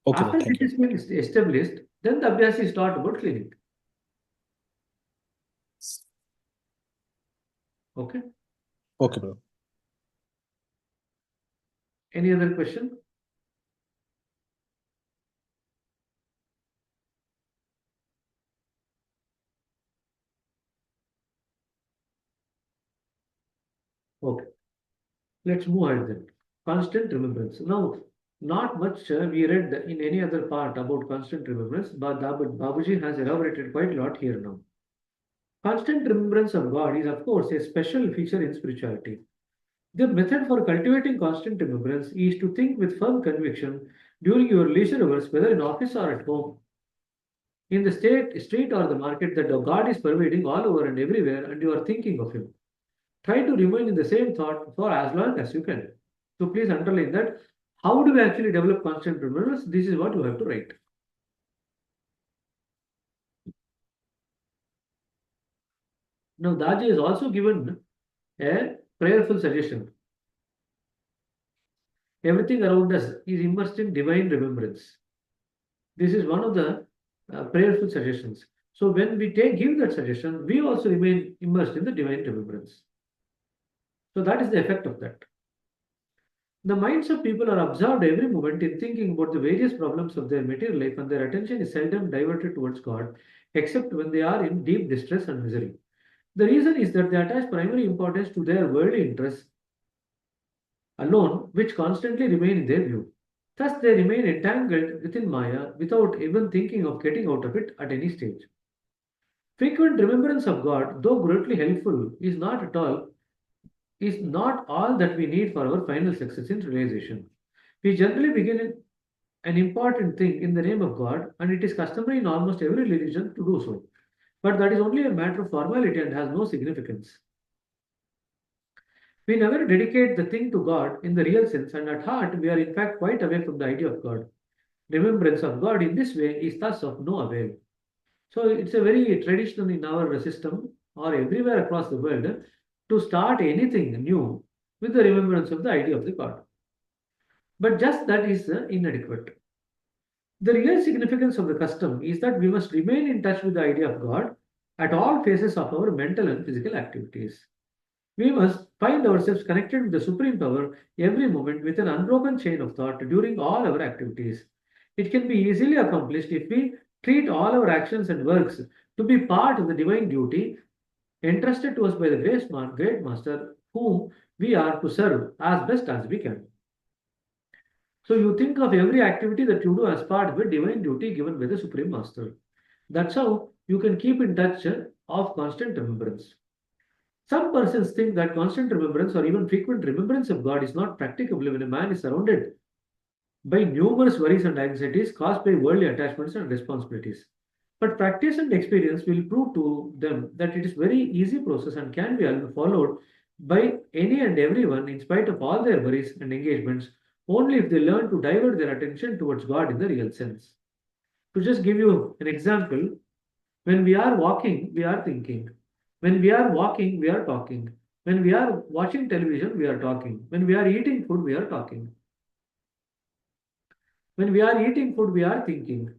Okay, After thank this you. is established, then the Abhyasi start about cleaning. Okay. Okay, brother. Any other question? Okay. Let's move ahead then. Constant remembrance. Now, not much we read in any other part about constant remembrance, but Babuji has elaborated quite a lot here now. Constant remembrance of God is, of course, a special feature in spirituality. The method for cultivating constant remembrance is to think with firm conviction during your leisure hours, whether in office or at home, in the street or the market, that God is pervading all over and everywhere, and you are thinking of Him. Try to remain in the same thought for as long as you can. So please underline that. How do we actually develop constant remembrance? This is what you have to write. Now, Daji is also given a prayerful suggestion. Everything around us is immersed in divine remembrance. This is one of the prayerful suggestions. So when we give that suggestion, we also remain immersed in the divine remembrance. So that is the effect of that. The minds of people are absorbed every moment in thinking about the various problems of their material life, and their attention is seldom diverted towards God, except when they are in deep distress and misery. The reason is that they attach primary importance to their worldly interests alone, which constantly remain in their view. Thus, they remain entangled within Maya without even thinking of getting out of it at any stage. Frequent remembrance of God, though greatly helpful, is not all that we need for our final success in realization. We generally begin an important thing in the name of God, and it is customary in almost every religion to do so. But that is only a matter of formality and has no significance. We never dedicate the thing to God in the real sense, and at heart we are in fact quite away from the idea of God. Remembrance of God in this way is thus of no avail. So it's a very traditional in our system or everywhere across the world to start anything new with the remembrance of the idea of the God. But just that is inadequate. The real significance of the custom is that we must remain in touch with the idea of God at all phases of our mental and physical activities. We must find ourselves connected with the Supreme Power every moment with an unbroken chain of thought during all our activities. It can be easily accomplished if we treat all our actions and works to be part of the divine duty entrusted to us by the great Master, whom we are to serve as best as we can. So you think of every activity that you do as part of a divine duty given by the Supreme Master. That's how you can keep in touch of constant remembrance. Some persons think that constant remembrance or even frequent remembrance of God is not practicable when a man is surrounded by numerous worries and anxieties caused by worldly attachments and responsibilities. But practice and experience will prove to them that it is very easy process and can be followed by any and everyone in spite of all their worries and engagements, only if they learn to divert their attention towards God in the real sense. To just give you an example, when we are walking, we are thinking. When we are walking, we are talking. When we are watching television, we are talking. When we are eating food, we are talking. When we are eating food, we are thinking.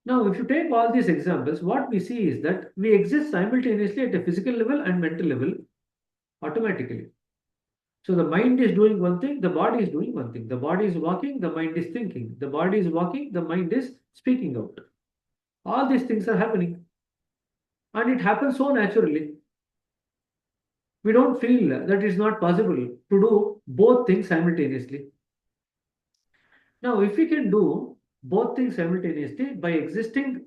Now, if you take all these examples, what we see is that we exist simultaneously at a physical level and mental level automatically. So the mind is doing one thing, the body is doing one thing. The body is walking, the mind is thinking. The body is walking, the mind is speaking out. All these things are happening. And it happens so naturally. We don't feel that it's not possible to do both things simultaneously. Now, if we can do both things simultaneously by existing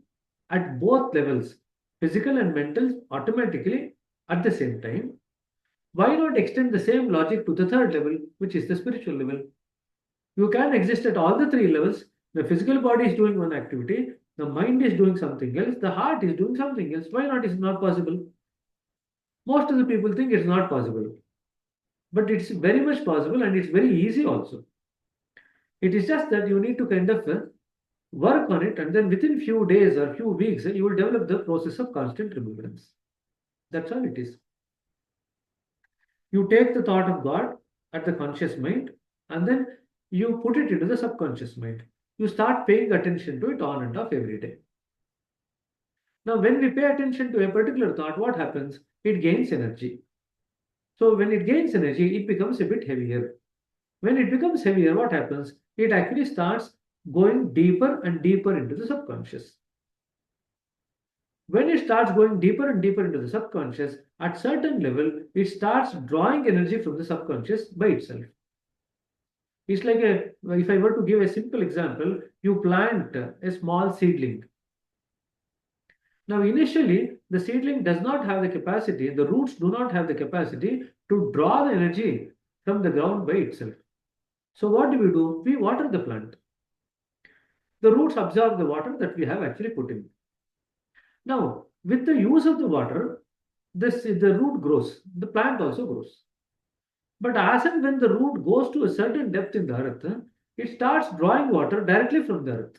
at both levels, physical and mental, automatically at the same time, why not extend the same logic to the third level, which is the spiritual level? You can exist at all the three levels. The physical body is doing one activity, the mind is doing something else, the heart is doing something else. Why not? Is it not possible? Most of the people think it's not possible, but it's very much possible and it's very easy also. It is just that you need to kind of work on it, and then within few days or few weeks, you will develop the process of constant remembrance. That's all it is. You take the thought of God at the conscious mind, and then you put it into the subconscious mind. You start paying attention to it on and off every day. Now, when we pay attention to a particular thought, what happens? It gains energy. So when it gains energy, it becomes a bit heavier. When it becomes heavier, what happens? It actually starts going deeper and deeper into the subconscious. When it starts going deeper and deeper into the subconscious, at certain level, it starts drawing energy from the subconscious by itself. It's like if I were to give a simple example, you plant a small seedling. Now, initially, the seedling does not have the capacity, the roots do not have the capacity to draw the energy from the ground by itself. So what do? We water the plant. The roots absorb the water that we have actually put in. Now, with the use of the water, the root grows, the plant also grows. But as and when the root goes to a certain depth in the earth, it starts drawing water directly from the earth.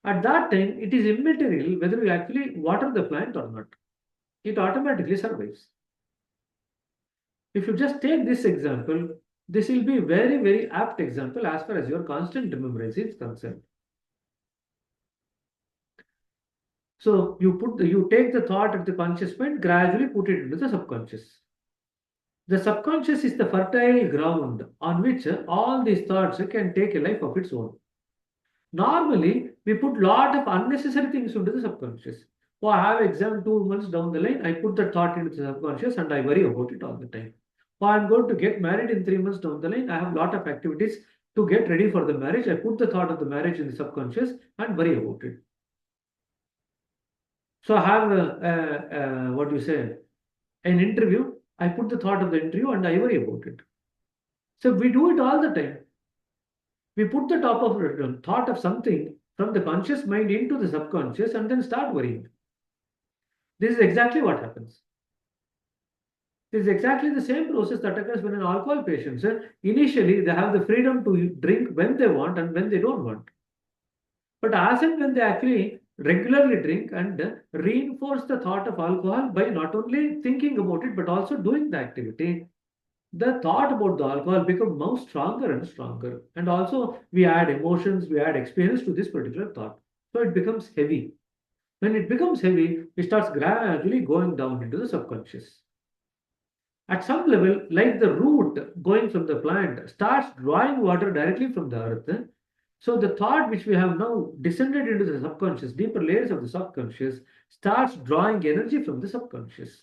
At that time, it is immaterial whether we actually water the plant or not. It automatically survives. If you just take this example, this will be a very, very apt example as far as your constant remembrance is concerned. So you take the thought at the conscious mind, gradually put it into the subconscious. The subconscious is the fertile ground on which all these thoughts can take a life of its own. Normally, we put lot of unnecessary things into the subconscious. Oh, I have exam 2 months down the line, I put that thought into the subconscious and I worry about it all the time. Oh, I'm going to get married in 3 months down the line, I have lot of activities to get ready for the marriage. I put the thought of the marriage in the subconscious and worry about it. So I have what do you say, an interview, I put the thought of the interview and I worry about it. So we do it all the time. We put the top of thought of something from the conscious mind into the subconscious and then start worrying. This is exactly what happens. This is exactly the same process that occurs when an alcohol patient, initially they have the freedom to drink when they want and when they don't want. But as and when they actually regularly drink and reinforce the thought of alcohol by not only thinking about it but also doing the activity, the thought about the alcohol becomes more stronger and stronger. And also we add emotions, we add experience to this particular thought. So it becomes heavy. When it becomes heavy, it starts gradually going down into the subconscious. At some level, like the root going from the plant starts drawing water directly from the earth. So the thought which we have now descended into the subconscious, deeper layers of the subconscious, starts drawing energy from the subconscious.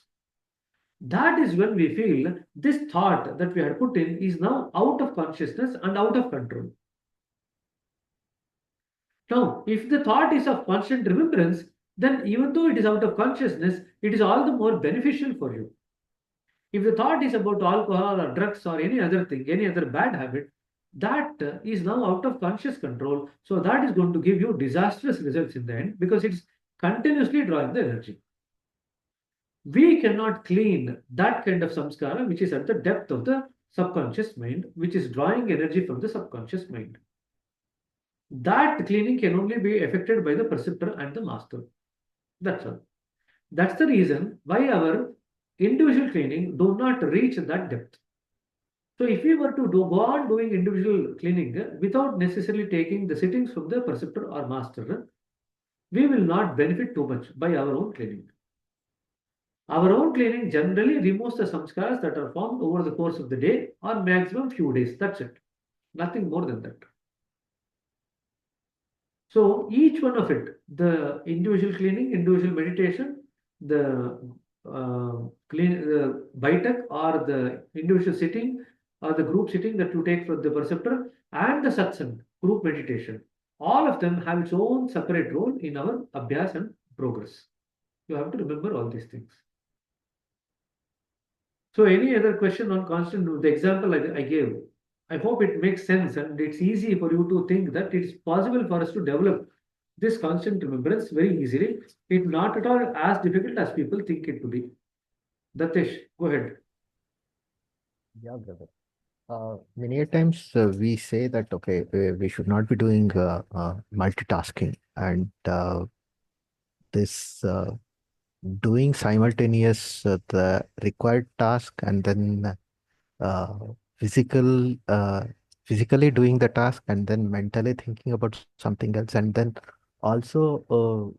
That is when we feel this thought that we had put in is now out of consciousness and out of control. Now, if the thought is of constant remembrance, then even though it is out of consciousness, it is all the more beneficial for you. If the thought is about alcohol or drugs or any other thing, any other bad habit, that is now out of conscious control. So that is going to give you disastrous results in the end because it's continuously drawing the energy. We cannot clean that kind of samskara which is at the depth of the subconscious mind, which is drawing energy from the subconscious mind. That cleaning can only be effected by the preceptor and the master. That's all. That's the reason why our individual cleaning do not reach that depth. So if we were to go on doing individual cleaning without necessarily taking the sittings from the preceptor or master, we will not benefit too much by our own cleaning. Our own cleaning generally removes the samskaras that are formed over the course of the day or maximum few days. That's it. Nothing more than that. So each one of it, the individual cleaning, individual meditation, the Baitak or the individual sitting or the group sitting that you take from the preceptor and the satsang, group meditation, all of them have its own separate role in our abhyas and progress. You have to remember all these things. So any other question on constant, the example I gave, I hope it makes sense and it's easy for you to think that it's possible for us to develop this constant remembrance very easily. It's not at all as difficult as people think it to be. Datesh, go ahead. Yeah, brother. Many a times we say that, okay, we should not be doing multitasking and this doing simultaneous the required task and then uh, physical physically doing the task and then mentally thinking about something else and then also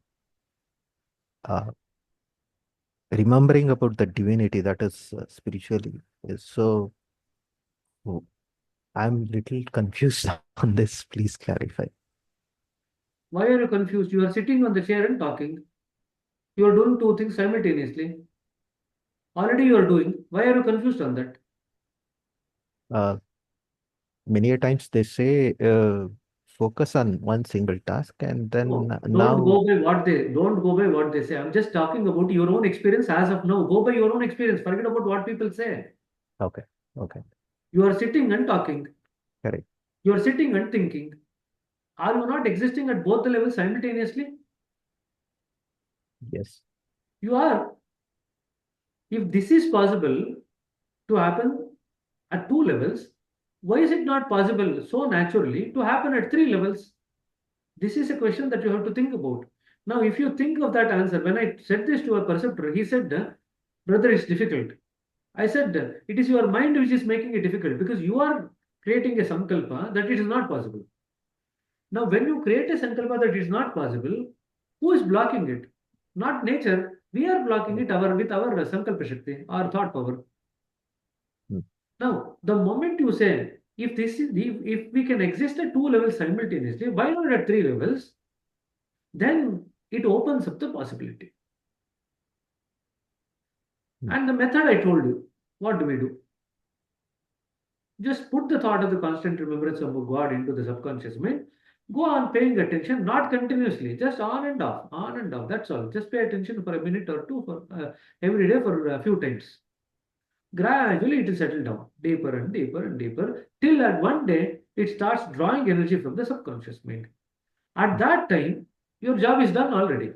remembering about the divinity that is spiritually. So I'm little confused on this. Please clarify. Why are you confused? You are sitting on the chair and talking. You are doing two things simultaneously. Already you are doing. Why are you confused on that? Many a times they say focus on one single task and then No, now don't go by what they say. I'm just talking about your own experience as of now. Go by your own experience. Forget about what people say. okay. You are sitting and talking. Correct. You are sitting and thinking. Are you not existing at both the levels simultaneously? Yes. You are. If this is possible to happen at 2 levels, why is it not possible so naturally to happen at 3 levels? This is a question that you have to think about. Now, if you think of that answer, when I said this to a preceptor, he said, brother, it's difficult. I said, it is your mind which is making it difficult because you are creating a sankalpa that it is not possible. Now, when you create a sankalpa that is not possible, who is blocking it? Not nature. We are blocking it with our sankalpa shakti, our thought power. Now, the moment you say, if we can exist at 2 levels simultaneously, why not at 3 levels? Then it opens up the possibility. And the method I told you, what do we do? Just put the thought of the constant remembrance of God into the subconscious mind. Go on paying attention, not continuously, just on and off, on and off. That's all. Just pay attention for a minute or two for every day for a few times. Gradually, it will settle down deeper and deeper and deeper till at one day it starts drawing energy from the subconscious mind. At that time, your job is done already.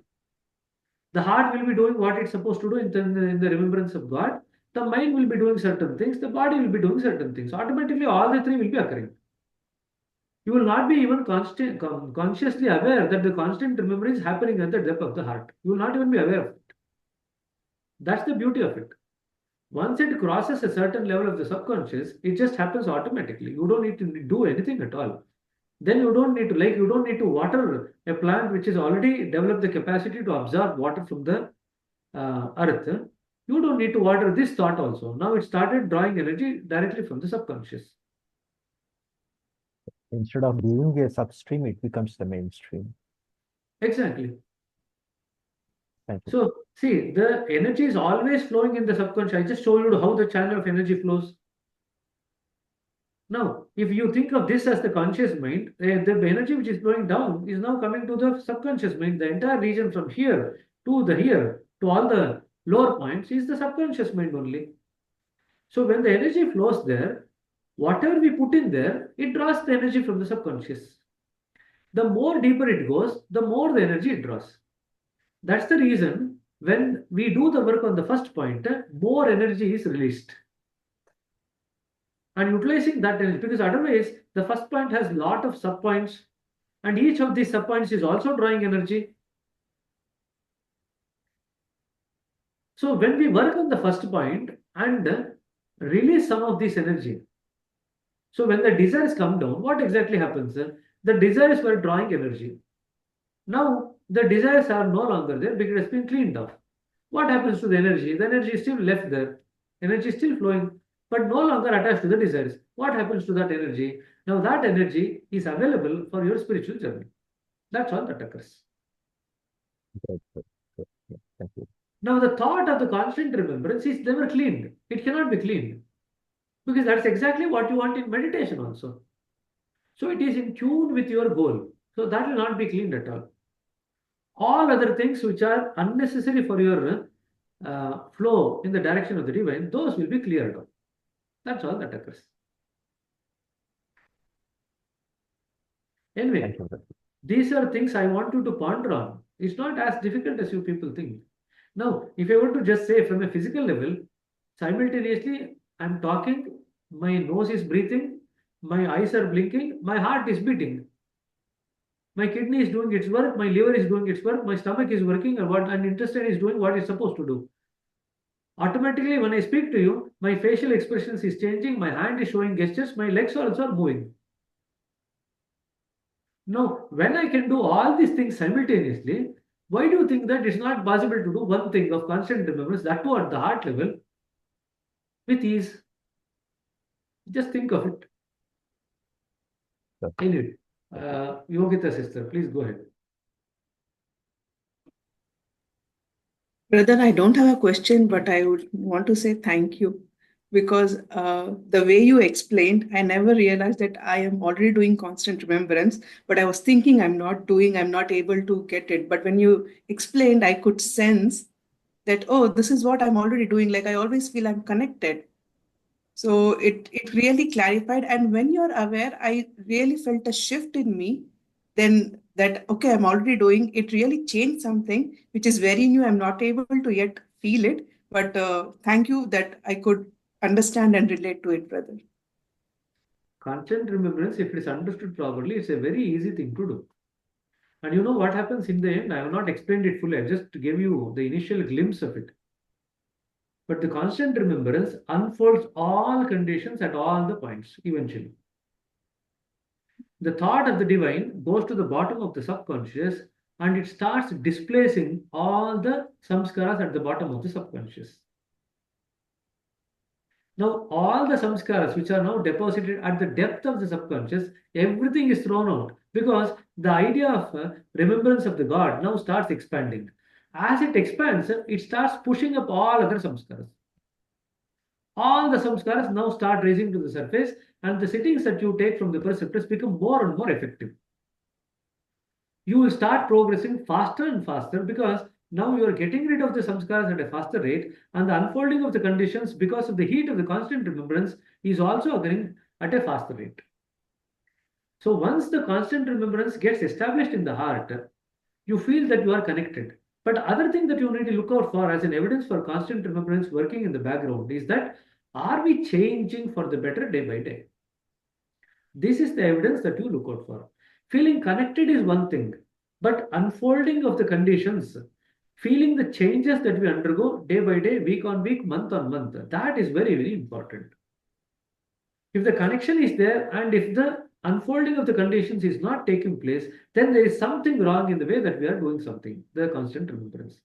The heart will be doing what it's supposed to do in the remembrance of God. The mind will be doing certain things. The body will be doing certain things. Automatically, all the three will be occurring. You will not be even consciously aware that the constant remembering is happening at the depth of the heart. You will not even be aware of it. That's the beauty of it. Once it crosses a certain level of the subconscious, it just happens automatically. You don't need to do anything at all. Then you don't need to, like, you don't need to water a plant which has already developed the capacity to absorb water from the earth. You don't need to water this thought also. Now it started drawing energy directly from the subconscious. Instead of being a substream, it becomes the mainstream. Exactly. Thank you. So, see, the energy is always flowing in the subconscious. I just showed you how the channel of energy flows. Now, if you think of this as the conscious mind, the energy which is flowing down is now coming to the subconscious mind. The entire region from here to the here to all the lower points is the subconscious mind only. So, when the energy flows there, whatever we put in there, it draws the energy from the subconscious. The more deeper it goes, the more the energy it draws. That's the reason when we do the work on the first point, more energy is released. And utilizing that energy, because otherwise the first point has lot of subpoints, and each of these subpoints is also drawing energy. So when we work on the first point and release some of this energy, so when the desires come down, what exactly happens? The desires were drawing energy. Now the desires are no longer there because it has been cleaned off. What happens to the energy? The energy is still left there. Energy is still flowing, but no longer attached to the desires. What happens to that energy? Now that energy is available for your spiritual journey. That's all that occurs. Good, good, good. Yeah, thank you. Now the thought of the constant remembrance is never cleaned. It cannot be cleaned. Because that's exactly what you want in meditation also. So it is in tune with your goal. So that will not be cleaned at all. All other things which are unnecessary for your flow in the direction of the divine, those will be cleared out. That's all that occurs. Anyway, Thank you. these are things I want you to ponder on. It's not as difficult as you people think. Now, if I were to just say from a physical level, simultaneously, I'm talking, my nose is breathing, my eyes are blinking, my heart is beating. My kidney is doing its work, my liver is doing its work, my stomach is working, and intestine is doing what it's supposed to do. Automatically, when I speak to you, my facial expressions is changing, my hand is showing gestures, my legs also are moving. Now, when I can do all these things simultaneously, why do you think that it's not possible to do one thing of constant remembrance, that too at the heart level, with ease? Just think of it. Sure. Anyway, Yogita sister, please go ahead. Brother, I don't have a question, but I would want to say thank you because the way you explained, I never realized that I am already doing constant remembrance, but I was thinking I'm not able to get it. But when you explained, I could sense that, oh, this is what I'm already doing. Like I always feel I'm connected. So it really clarified. And when you're aware, I really felt a shift in me. Then that, okay, I'm already doing it really changed something, which is very new. I'm not able to yet feel it. But thank you that I could understand and relate to it, brother. Constant remembrance, if it is understood properly, it's a very easy thing to do. And you know what happens in the end? I have not explained it fully. I just gave you the initial glimpse of it. But the constant remembrance unfolds all conditions at all the points eventually. The thought of the divine goes to the bottom of the subconscious and it starts displacing all the samskaras at the bottom of the subconscious. Now, all the samskaras which are now deposited at the depth of the subconscious, everything is thrown out because the idea of remembrance of the God now starts expanding. As it expands, it starts pushing up all other samskaras. All the samskaras now start rising to the surface, and the sittings that you take from the preceptors become more and more effective. You will start progressing faster and faster because now you are getting rid of the samskaras at a faster rate, and the unfolding of the conditions because of the heat of the constant remembrance is also occurring at a faster rate. So once the constant remembrance gets established in the heart, you feel that you are connected. But other thing that you need to look out for as an evidence for constant remembrance working in the background is that are we changing for the better day by day? This is the evidence that you look out for. Feeling connected is one thing, but unfolding of the conditions, feeling the changes that we undergo day by day, week on week, month on month, that is very, very important. If the connection is there and if the unfolding of the conditions is not taking place, then there is something wrong in the way that we are doing something, the constant remembrance.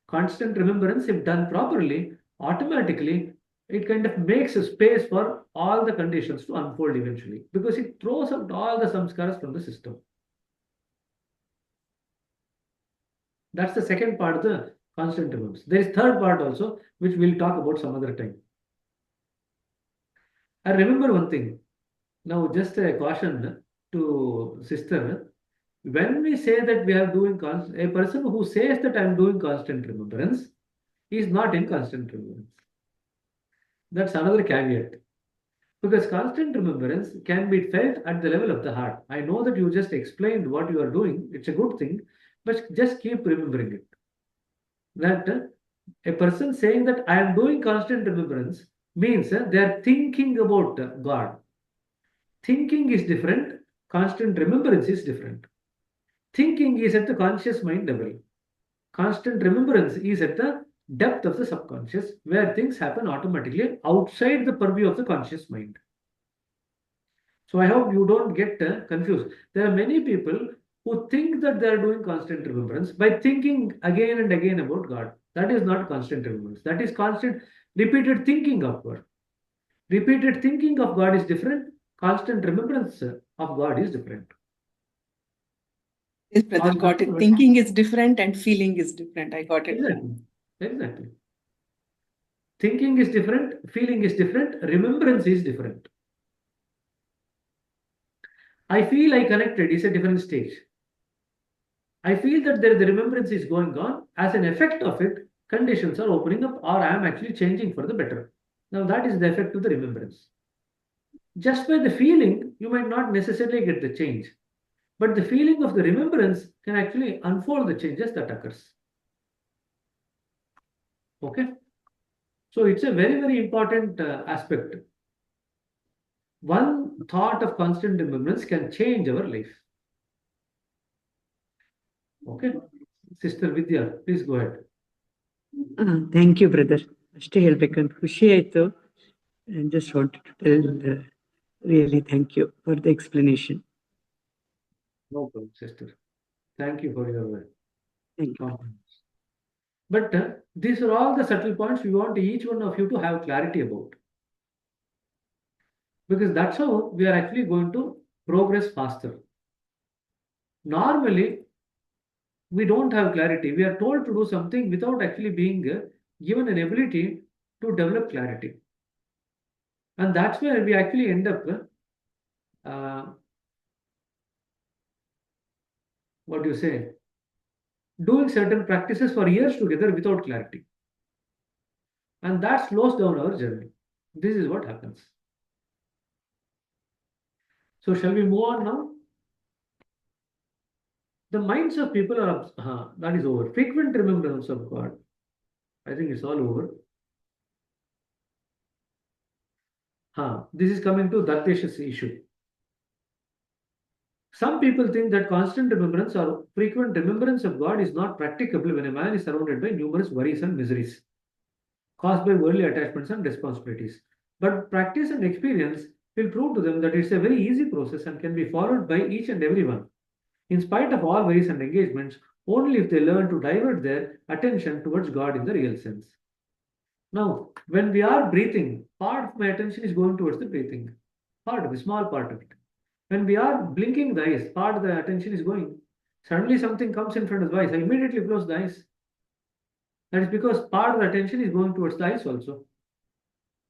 Constant remembrance, if done properly, automatically it kind of makes a space for all the conditions to unfold eventually because it throws out all the samskaras from the system. That's the second part of the constant remembrance. There is third part also, which we'll talk about some other time. I remember one thing. Now, just a caution to sister. When we say that we are doing a person who says that I am doing constant remembrance is not in constant remembrance. That's another caveat. Because constant remembrance can be felt at the level of the heart. I know that you just explained what you are doing. It's a good thing, but just keep remembering it. That a person saying that I am doing constant remembrance means they are thinking about God. Thinking is different. Constant remembrance is different. Thinking is at the conscious mind level. Constant remembrance is at the depth of the subconscious, where things happen automatically outside the purview of the conscious mind. So I hope you don't get confused. There are many people who think that they are doing constant remembrance by thinking again and again about God. That is not constant remembrance. That is constant, repeated thinking of God. Repeated thinking of God is different. Constant remembrance of God is different. Yes, brother, got it. Thinking is different and feeling is different. I got it. Exactly. Exactly. Thinking is different, feeling is different, remembrance is different. I feel I connected is a different stage. I feel that the remembrance is going on. As an effect of it, conditions are opening up or I am actually changing for the better. Now that is the effect of the remembrance. Just by the feeling, you might not necessarily get the change. But the feeling of the remembrance can actually unfold the changes that occurs. Okay? So it's a very, very important aspect. One thought of constant remembrance can change our life. Okay? Sister Vidya, please go ahead. Thank you, brother. ಅಷ್ಟೇ ಹೇಳ್ಬೇಕಂತ ಖುಷಿ ಆಯ್ತು. And just wanted to tell really thank you for the explanation. No problem, sister. Thank you for your Thank you. compliments. But these are all the subtle points we want each one of you to have clarity about. Because that's how we are actually going to progress faster. Normally, we don't have clarity. We are told to do something without actually being given an ability to develop clarity. And that's where we actually end up, what do you say, doing certain practices for years together without clarity. And that slows down our journey. This is what happens. So shall we move on now? The minds of people are, that is over. Frequent remembrance of God. I think it's all over. This is coming to Dartesh's issue. Some people think that constant remembrance or frequent remembrance of God is not practicable when a man is surrounded by numerous worries and miseries caused by worldly attachments and responsibilities. But practice and experience will prove to them that it's a very easy process and can be followed by each and everyone, in spite of all worries and engagements, only if they learn to divert their attention towards God in the real sense. Now, when we are breathing, part of my attention is going towards the breathing. Part of it, small part of it. When we are blinking the eyes, part of the attention is going. Suddenly something comes in front of the eyes, I immediately close the eyes. That is because part of the attention is going towards the eyes also.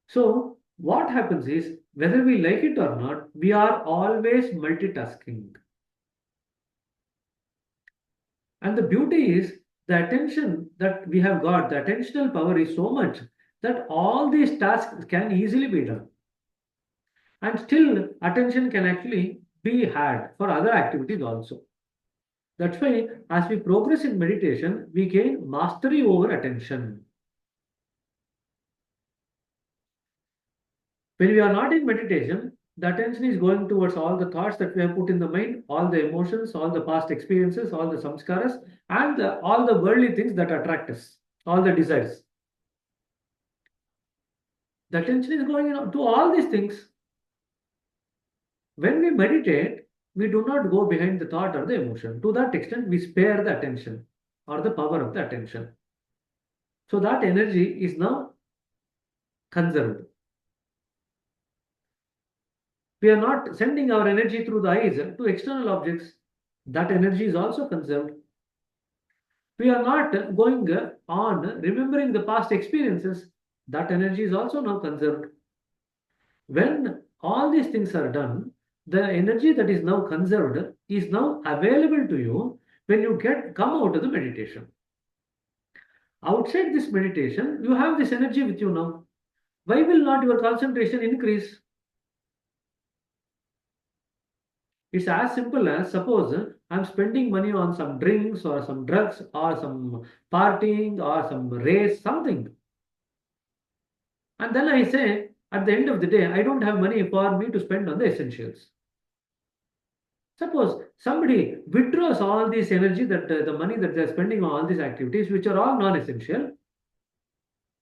So what happens is, whether we like it or not, we are always multitasking. And the beauty is, the attention that we have got, the attentional power is so much that all these tasks can easily be done. And still, attention can actually be had for other activities also. That's why, as we progress in meditation, we gain mastery over attention. When we are not in meditation, the attention is going towards all the thoughts that we have put in the mind, all the emotions, all the past experiences, all the samskaras, and all the worldly things that attract us, all the desires. The attention is going to all these things. When we meditate, we do not go behind the thought or the emotion. To that extent, we spare the attention or the power of the attention. So that energy is now conserved. We are not sending our energy through the eyes to external objects. That energy is also conserved. We are not going on remembering the past experiences. That energy is also now conserved. When all these things are done, the energy that is now conserved is now available to you when you come out of the meditation. Outside this meditation, you have this energy with you now. Why will not your concentration increase? It's as simple as, suppose I'm spending money on some drinks or some drugs or some partying or some race, something. And then I say, at the end of the day, I don't have money for me to spend on the essentials. Suppose somebody withdraws all this energy, that the money that they're spending on all these activities, which are all non-essential,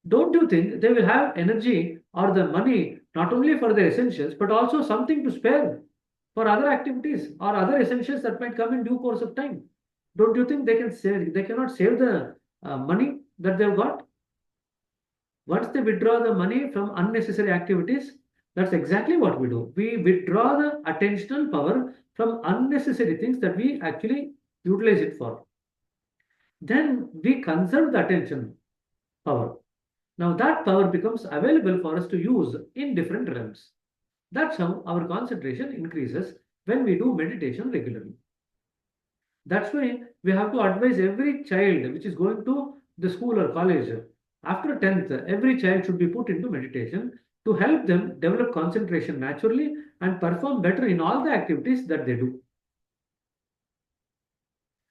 don't you think they will have energy or the money not only for the essentials, but also something to spare for other activities or other essentials that might come in due course of time? Don't you think they cannot save the money that they've got? Once they withdraw the money from unnecessary activities, that's exactly what we do. We withdraw the attentional power from unnecessary things that we actually utilize it for. Then we conserve the attention power. Now that power becomes available for us to use in different realms. That's how our concentration increases when we do meditation regularly. That's why we have to advise every child which is going to the school or college, after 10th, every child should be put into meditation to help them develop concentration naturally and perform better in all the activities that they do.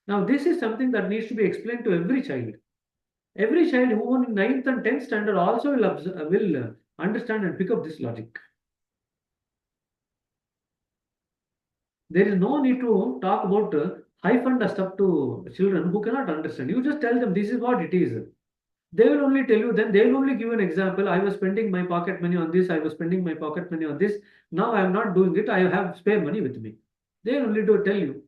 Now, this is something that needs to be explained to every child. Every child who in 9th and 10th standard also will understand and pick up this logic. There is no need to talk about high fund stuff to children who cannot understand. You just tell them this is what it is. They will only tell you, then they will only give you an example. I was spending my pocket money on this. I was spending my pocket money on this. Now I am not doing it. I have spare money with me. They will only tell you.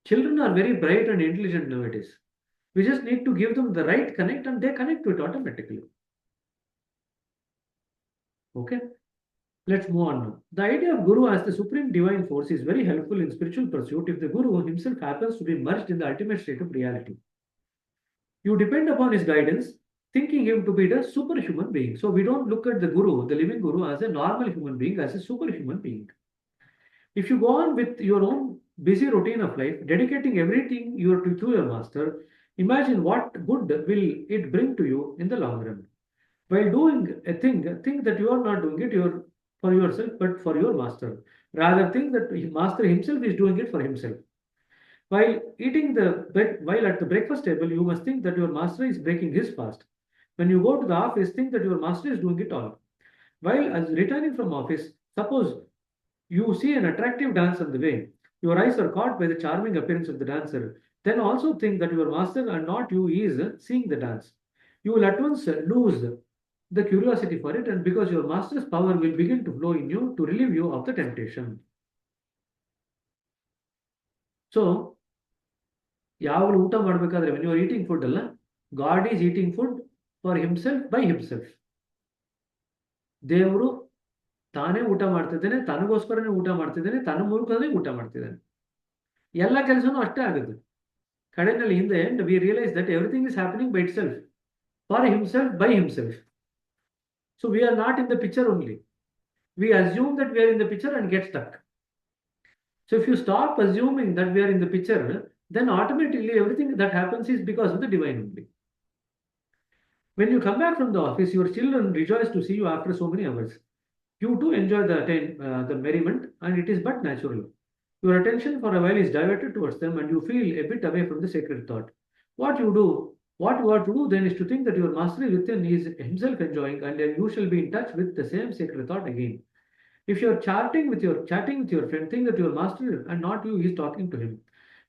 Children are very bright and intelligent nowadays. We just need to give them the right connect and they connect to it automatically. Okay. Let's move on now. The idea of Guru as the supreme divine force is very helpful in spiritual pursuit if the Guru himself happens to be merged in the ultimate state of reality. You depend upon his guidance, thinking him to be the superhuman being. So we don't look at the Guru, the living Guru, as a normal human being, as a superhuman being. If you go on with your own busy routine of life, dedicating everything to your master, imagine what good will it bring to you in the long run. While doing a thing, think that you are not doing it for yourself, but for your master. Rather, think that the master himself is doing it for himself. While while at the breakfast table, you must think that your master is breaking his fast. When you go to the office, think that your master is doing it all. While as returning from office, suppose you see an attractive dance on the way, your eyes are caught by the charming appearance of the dancer. Then also think that your master and not you is seeing the dance. You will at once lose the curiosity for it, and because your master's power will begin to flow in you to relieve you of the temptation. So, ಯಾವಾಗಲೂ ಊಟ ಮಾಡಬೇಕಾದ್ರೆ when you are eating food ಅಲ್ಲ, God is eating food for himself by himself. ದೇವರು ತಾನೇ ಊಟ ಮಾಡ್ತಿದ್ದಾನೆ, ತನಗೋಸ್ಕರನೇ ಊಟ ಮಾಡ್ತಿದ್ದಾನೆ, ತನ್ನ ಮೂಲಕನೇ ಊಟ ಮಾಡ್ತಿದ್ದಾನೆ. ಎಲ್ಲ ಕೆಲಸನೂ ಅಷ್ಟೇ ಆಗುತ್ತೆ. ಕಡೆಯಲ್ಲಿ in the end we realize that everything is happening by itself, for himself, by himself. So we are not in the picture only. We assume that we are in the picture and get stuck. So if you stop assuming that we are in the picture, then automatically everything that happens is because of the divine only. When you come back from the office, your children rejoice to see you after so many hours. You too enjoy the merriment, and it is but natural. Your attention for a while is diverted towards them, and you feel a bit away from the sacred thought. What you are to do then is to think that your master within is himself enjoying, and then you shall be in touch with the same sacred thought again. If you are chatting with your friend, think that your master and not you is talking to him.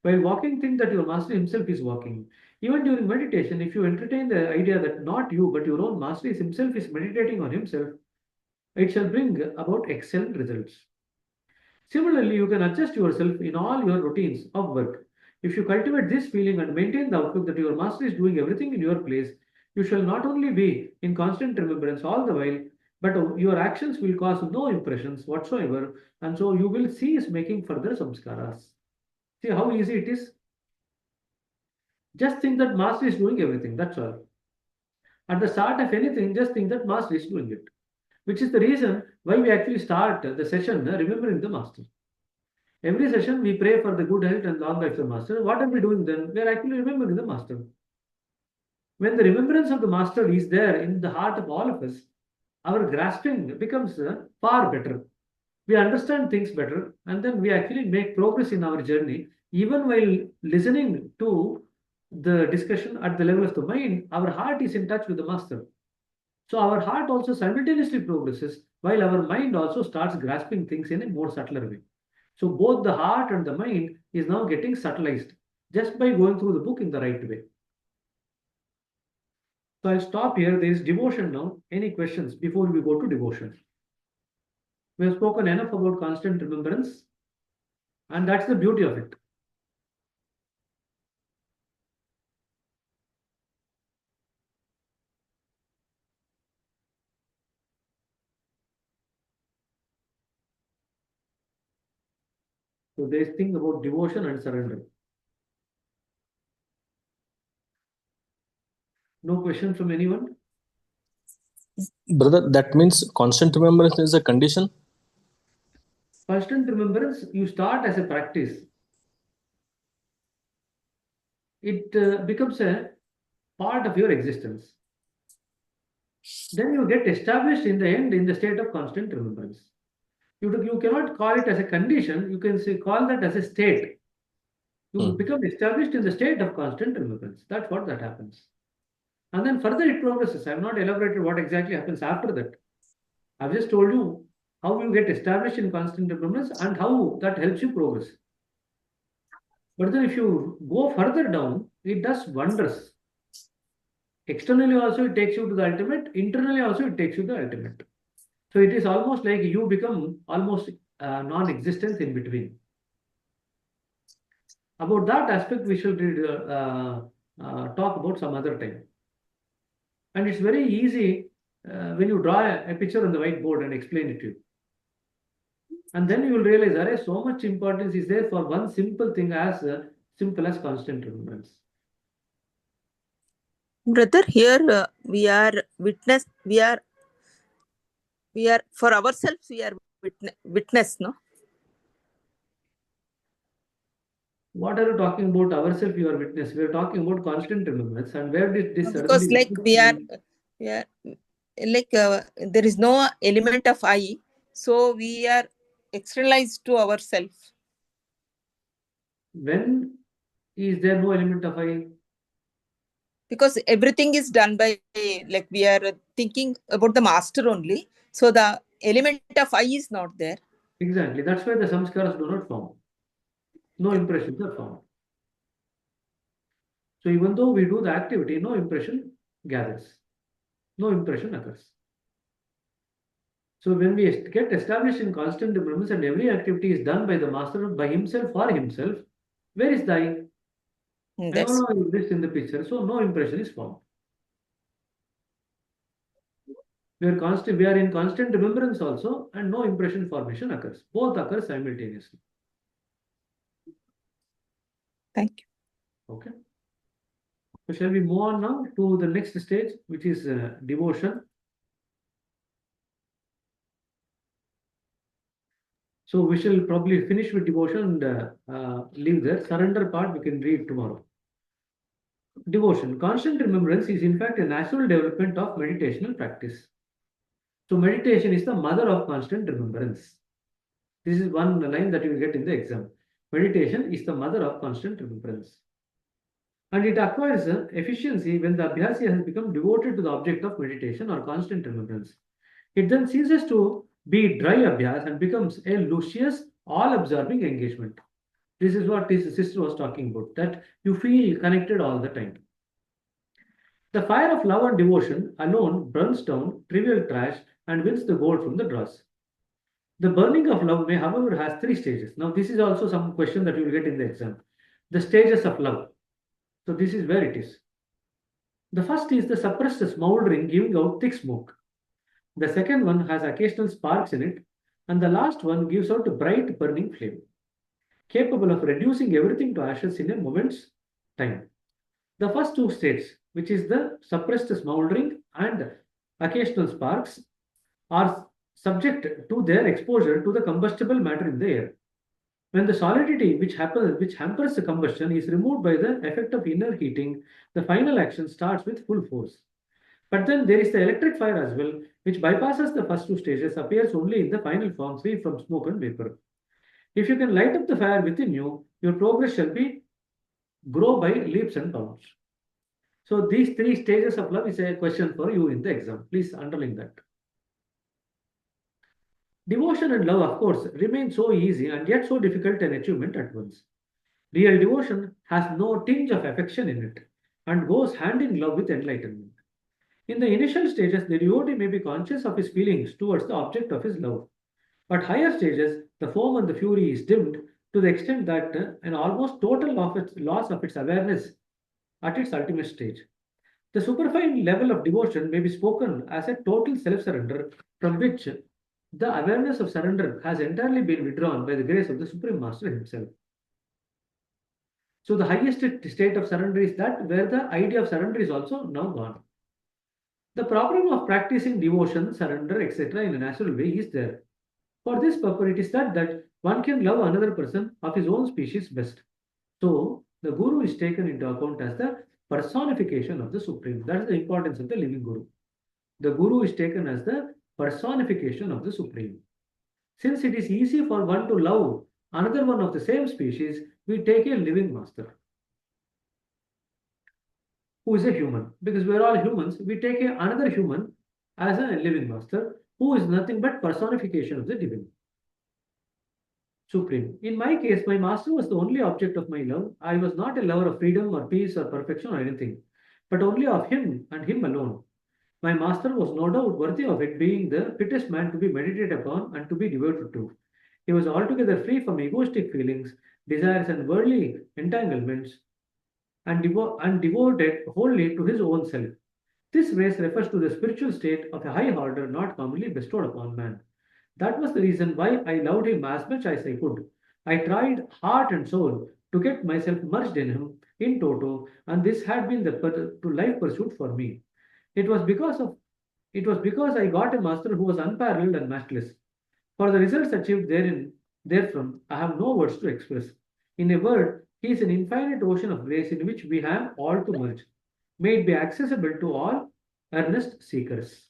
While walking, think that your master himself is walking. Even during meditation, if you entertain the idea that not you but your own master is himself is meditating on himself, it shall bring about excellent results. Similarly, you can adjust yourself in all your routines of work. If you cultivate this feeling and maintain the outlook that your master is doing everything in your place, you shall not only be in constant remembrance all the while, but your actions will cause no impressions whatsoever, and so you will cease making further samskaras. See how easy it is? Just think that master is doing everything, that's all. At the start of anything, just think that master is doing it, which is the reason why we actually start the session remembering the master. Every session we pray for the good health and long life of the master. What are we doing then? We are actually remembering the master. When the remembrance of the master is there in the heart of all of us, our grasping becomes far better. We understand things better, and then we actually make progress in our journey. Even while listening to the discussion at the level of the mind, our heart is in touch with the master. So our heart also simultaneously progresses while our mind also starts grasping things in a more subtler way. So both the heart and the mind is now getting subtilized just by going through the book in the right way. So I'll stop here. There is devotion now. Any questions before we go to devotion? We have spoken enough about constant remembrance, and that's the beauty of it. So there is thing about devotion and surrender. No question from anyone? Brother, that means constant remembrance is a condition? Constant remembrance, you start as a practice. It becomes a part of your existence. Then you get established in the end in the state of constant remembrance. You cannot call it as a condition, you can call that as a state. You become established in the state of constant remembrance. That's what that happens. And then further it progresses. I have not elaborated what exactly happens after that. I've just told you how you get established in constant remembrance and how that helps you progress. But then if you go further down, it does wonders. Externally also it takes you to the ultimate, internally also it takes you to the ultimate. So it is almost like you become almost non-existent in between. About that aspect, we should talk about some other time. And it's very easy when you draw a picture on the whiteboard and explain it to you. And then you will realize, array, so much importance is there for one simple thing as simple as constant remembrance. Brother, here we are for ourselves, we are witness, no? What are you talking about ourselves? You are witness. We are talking about constant remembrance. And where did this Because suddenly? like we are like there is no element of I, so we are externalized to ourselves. When is there no element of I? Because everything is done by, like we are thinking about the master only, so the element of I is not there. Exactly. That's why the samskaras do not form. No impressions are formed. So even though we do the activity, no impression gathers. No impression occurs. So when we get established in constant remembrance and every activity is done by the master by himself for himself, where is the I? I don't know this in the picture, so no impression is formed. We are in constant remembrance also, and no impression formation occurs. Both occur simultaneously. Thank you. Okay. So shall we move on now to the next stage, which is devotion. So we shall probably finish with devotion and leave there. Surrender part we can read tomorrow. Devotion. Constant remembrance is in fact a natural development of meditational practice. So meditation is the mother of constant remembrance. This is one line that you will get in the exam. Meditation is the mother of constant remembrance. And it acquires efficiency when the abhyasi has become devoted to the object of meditation or constant remembrance. It then ceases to be dry abhyas and becomes a luscious, all-absorbing engagement. This is what his sister was talking about, that you feel connected all the time. The fire of love and devotion alone burns down trivial trash and wins the gold from the dross. The burning of love may, however, has three stages. Now, this is also some question that you will get in the exam. The stages of love. So this is where it is. The first is the suppressed smoldering, giving out thick smoke. The second one has occasional sparks in it, and the last one gives out a bright burning flame, capable of reducing everything to ashes in a moment's time. The first two states, which is the suppressed smoldering and occasional sparks, are subject to their exposure to the combustible matter in the air. When the solidity which hampers the combustion is removed by the effect of inner heating, the final action starts with full force. But then there is the electric fire as well, which bypasses the first two stages, appears only in the final form, free from smoke and vapor. If you can light up the fire within you, your progress shall be grow by leaps and bounds. So these three stages of love is a question for you in the exam. Please underline that. Devotion and love, of course, remain so easy and yet so difficult an achievement at once. Real devotion has no tinge of affection in it and goes hand in glove with enlightenment. In the initial stages, the devotee may be conscious of his feelings towards the object of his love. But higher stages, the foam and the fury is dimmed to the extent that an almost total loss of its awareness at its ultimate stage. The superfine level of devotion may be spoken as a total self-surrender from which the awareness of surrender has entirely been withdrawn by the grace of the Supreme Master himself. So the highest state of surrender is that where the idea of surrender is also now gone. The problem of practicing devotion, surrender, etc. in a natural way is there. For this purpose, it is said that one can love another person of his own species best. So the Guru is taken into account as the personification of the Supreme. That is the importance of the living Guru. The Guru is taken as the personification of the Supreme. Since it is easy for one to love another one of the same species, we take a living master who is a human. Because we are all humans, we take another human as a living master who is nothing but personification of the divine. Supreme. In my case, my master was the only object of my love. I was not a lover of freedom or peace or perfection or anything, but only of him and him alone. My master was no doubt worthy of it, being the fittest man to be meditated upon and to be devoted to. He was altogether free from egoistic feelings, desires, and worldly entanglements, and devoted wholly to his own self. This race refers to the spiritual state of a high order not commonly bestowed upon man. That was the reason why I loved him as much as I could. I tried heart and soul to get myself merged in him in toto, and this had been the life pursuit for me. It was because I got a master who was unparalleled and matchless. For the results achieved therefrom, I have no words to express. In a word, he is an infinite ocean of grace in which we have all to merge. May it be accessible to all earnest seekers.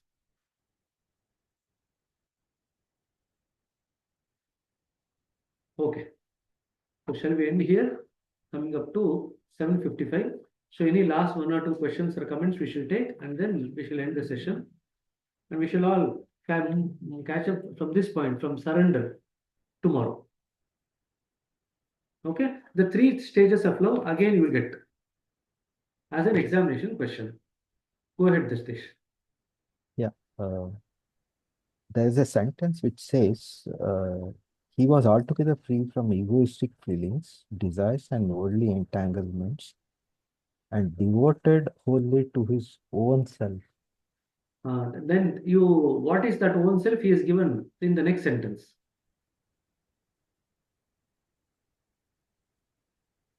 Okay. So shall we end here? Coming up to 7:55. So any last one or two questions or comments we shall take, and then we shall end the session. And we shall all catch up from this point, from surrender, tomorrow. Okay. The three stages of love, again you will get as an examination question. Go ahead, Distesh. Yeah. There is a sentence which says, he was altogether free from egoistic feelings, desires, and worldly entanglements, and devoted wholly to his own self. Then what is that own self? He is given in the next sentence.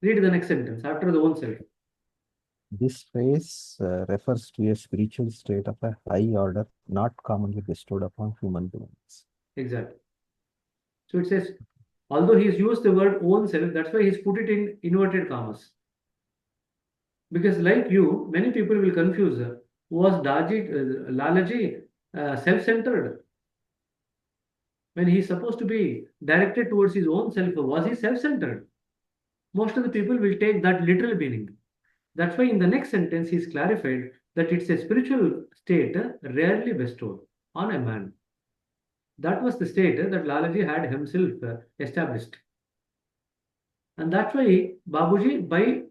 Read the next sentence after the own self. This phrase refers to a spiritual state of a high order not commonly bestowed upon human beings. Exactly. So it says, although he's used the word own self, that's why he's put it in inverted commas. Because like you, many people will confuse, was Lalaji self-centered? When he's supposed to be directed towards his own self, was he self-centered? Most of the people will take that literal meaning. That's why in the next sentence, he's clarified that it's a spiritual state rarely bestowed on a man. That was the state that Lalaji had himself established. And that's why Babuji, by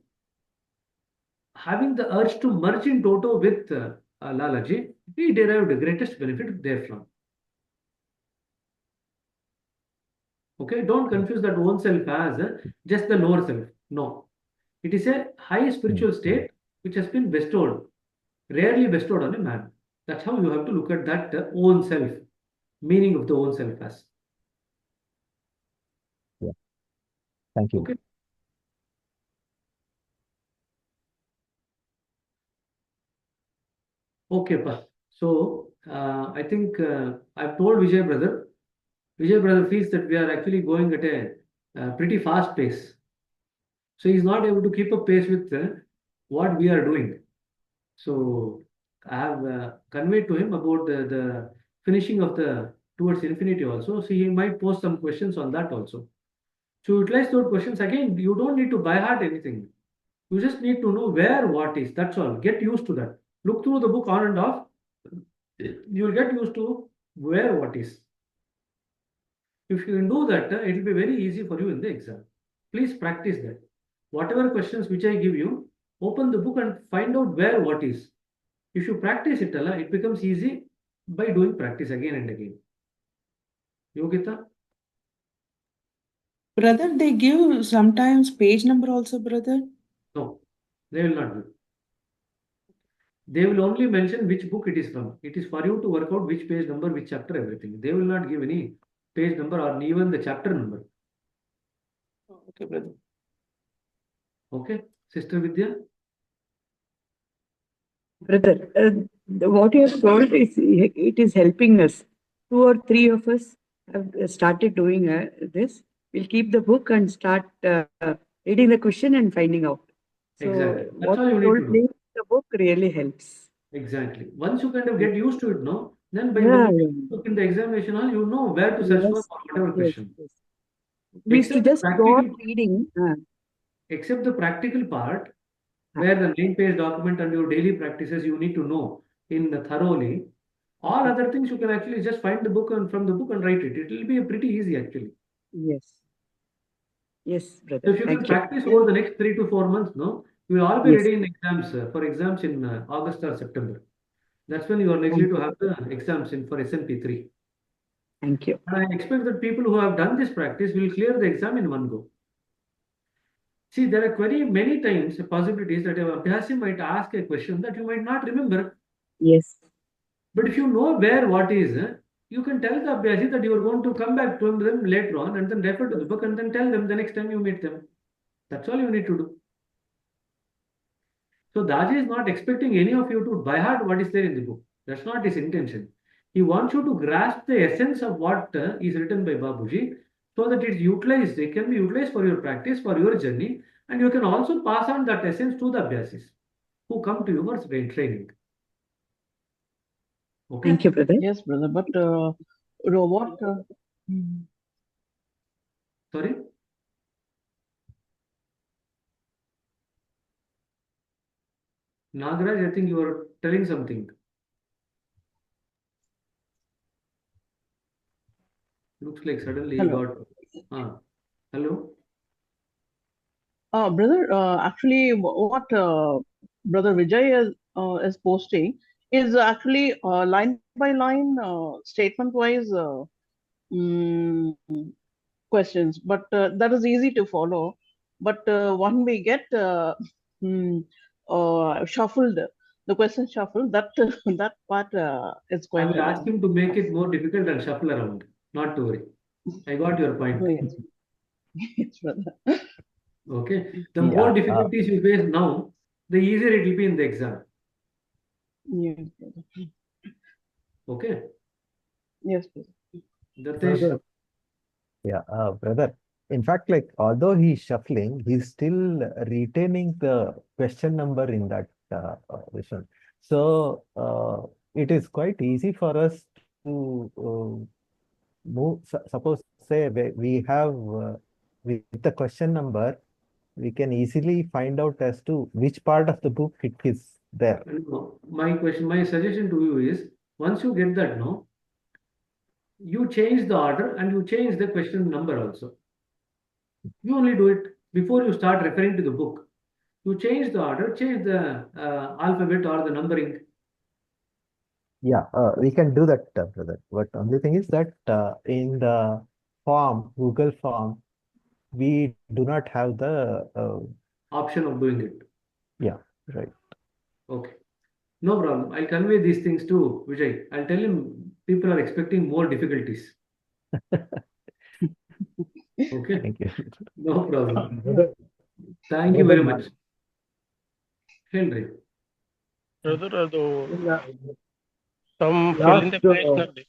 having the urge to merge in toto with Lalaji, he derived the greatest benefit therefrom. Okay, don't confuse that own self as just the lower self. No, it is a high spiritual state which has been bestowed, rarely bestowed on a man. That's how you have to look at that own self, meaning of the own self as. Yeah. Thank you. Okay. Okay, pa. So I think I've told Vijay brother. Vijay brother feels that we are actually going at a pretty fast pace. So he's not able to keep up pace with what we are doing. So I have conveyed to him about the finishing of the towards infinity also. So he might post some questions on that also. To utilize those questions again, you don't need to by heart anything. You just need to know where what is. That's all. Get used to that. Look through the book on and off. You'll get used to where what is. If you can do that, it will be very easy for you in the exam. Please practice that. Whatever questions which I give you, open the book and find out where what is. If you practice it, it becomes easy by doing practice again and again. Yogita? Brother, they give sometimes page number also, brother. No, they will not do. They will only mention which book it is from. It is for you to work out which page number, which chapter, everything. They will not give any page number or even the chapter number. Okay, brother. Okay, Sister Vidya? Brother, what you have told is it is helping us. 2 or 3 of us have started doing this. We'll keep the book and start reading the question and finding out. So Exactly. That's what all you you need told to do. me, the book really helps. Exactly. Once you kind of get used to it, no, then by Yeah, when you yeah. look in the examination hall, you know where to search for Yes, whatever yes, question. yes. We used to just go on reading. Except the practical part, where the main page document and your daily practices you need to know in thoroughly. All other things you can actually just find the book and from the book and write it. It will be a pretty easy actually. Yes. Yes, So brother. if you can Thank you. practice over the next 3 to 4 months, no, you will all be Yes. ready in exams for exams in August or September. That's when you are likely to have the exams in for SNP 3. Thank you. And I expect that people who have done this practice will clear the exam in one go. See, there are very many times possibilities that a Abhyasi might ask a question that you might not remember. Yes. But if you know where what is, you can tell the Abhyasi that you are going to come back to them later on and then refer to the book and then tell them the next time you meet them. That's all you need to do. So Daji is not expecting any of you to by heart what is there in the book. That's not his intention. He wants you to grasp the essence of what is written by Babuji so that it's utilized. It can be utilized for your practice, for your journey, and you can also pass on that essence to the Abhyasis who come to you for training. Okay? Thank you, brother. Yes, brother. But what? Sorry? Nagaraj, I think you are telling something. Looks like suddenly he got. Hello? Brother, actually, what Brother Vijay is posting is actually line by line, statement wise questions, but that is easy to follow. But when we get shuffled, the question shuffle, that that part is I quite. will ask him to make it more difficult and shuffle around. Not to worry. I got your point. Oh, yes. Yes, brother. Okay. The Yeah, more difficulties you face now, the easier it will be in the exam. Yes, brother. Okay. Yes, brother. Datesh, brother. Yeah, brother. In fact, like although he's shuffling, he's still retaining the question number in that vision. So it is quite easy for us to move. Suppose say we have with the question number, we can easily find out as to which part of the book it is there. no, my suggestion to you is once you get that now, you change the order and you change the question number also. You only do it before you start referring to the book. You change the order, change the alphabet or the numbering. Yeah, we can do that, brother. But only thing is that in the form, Google form, we do not have the Option of doing it. yeah, right. Okay. No problem. I'll convey these things to Vijay. I'll tell him people are expecting more difficulties. Okay. Thank you. No problem. Brother, Thank you very much. Henry. brother, ಅದು some fill in the place ನಲ್ಲಿ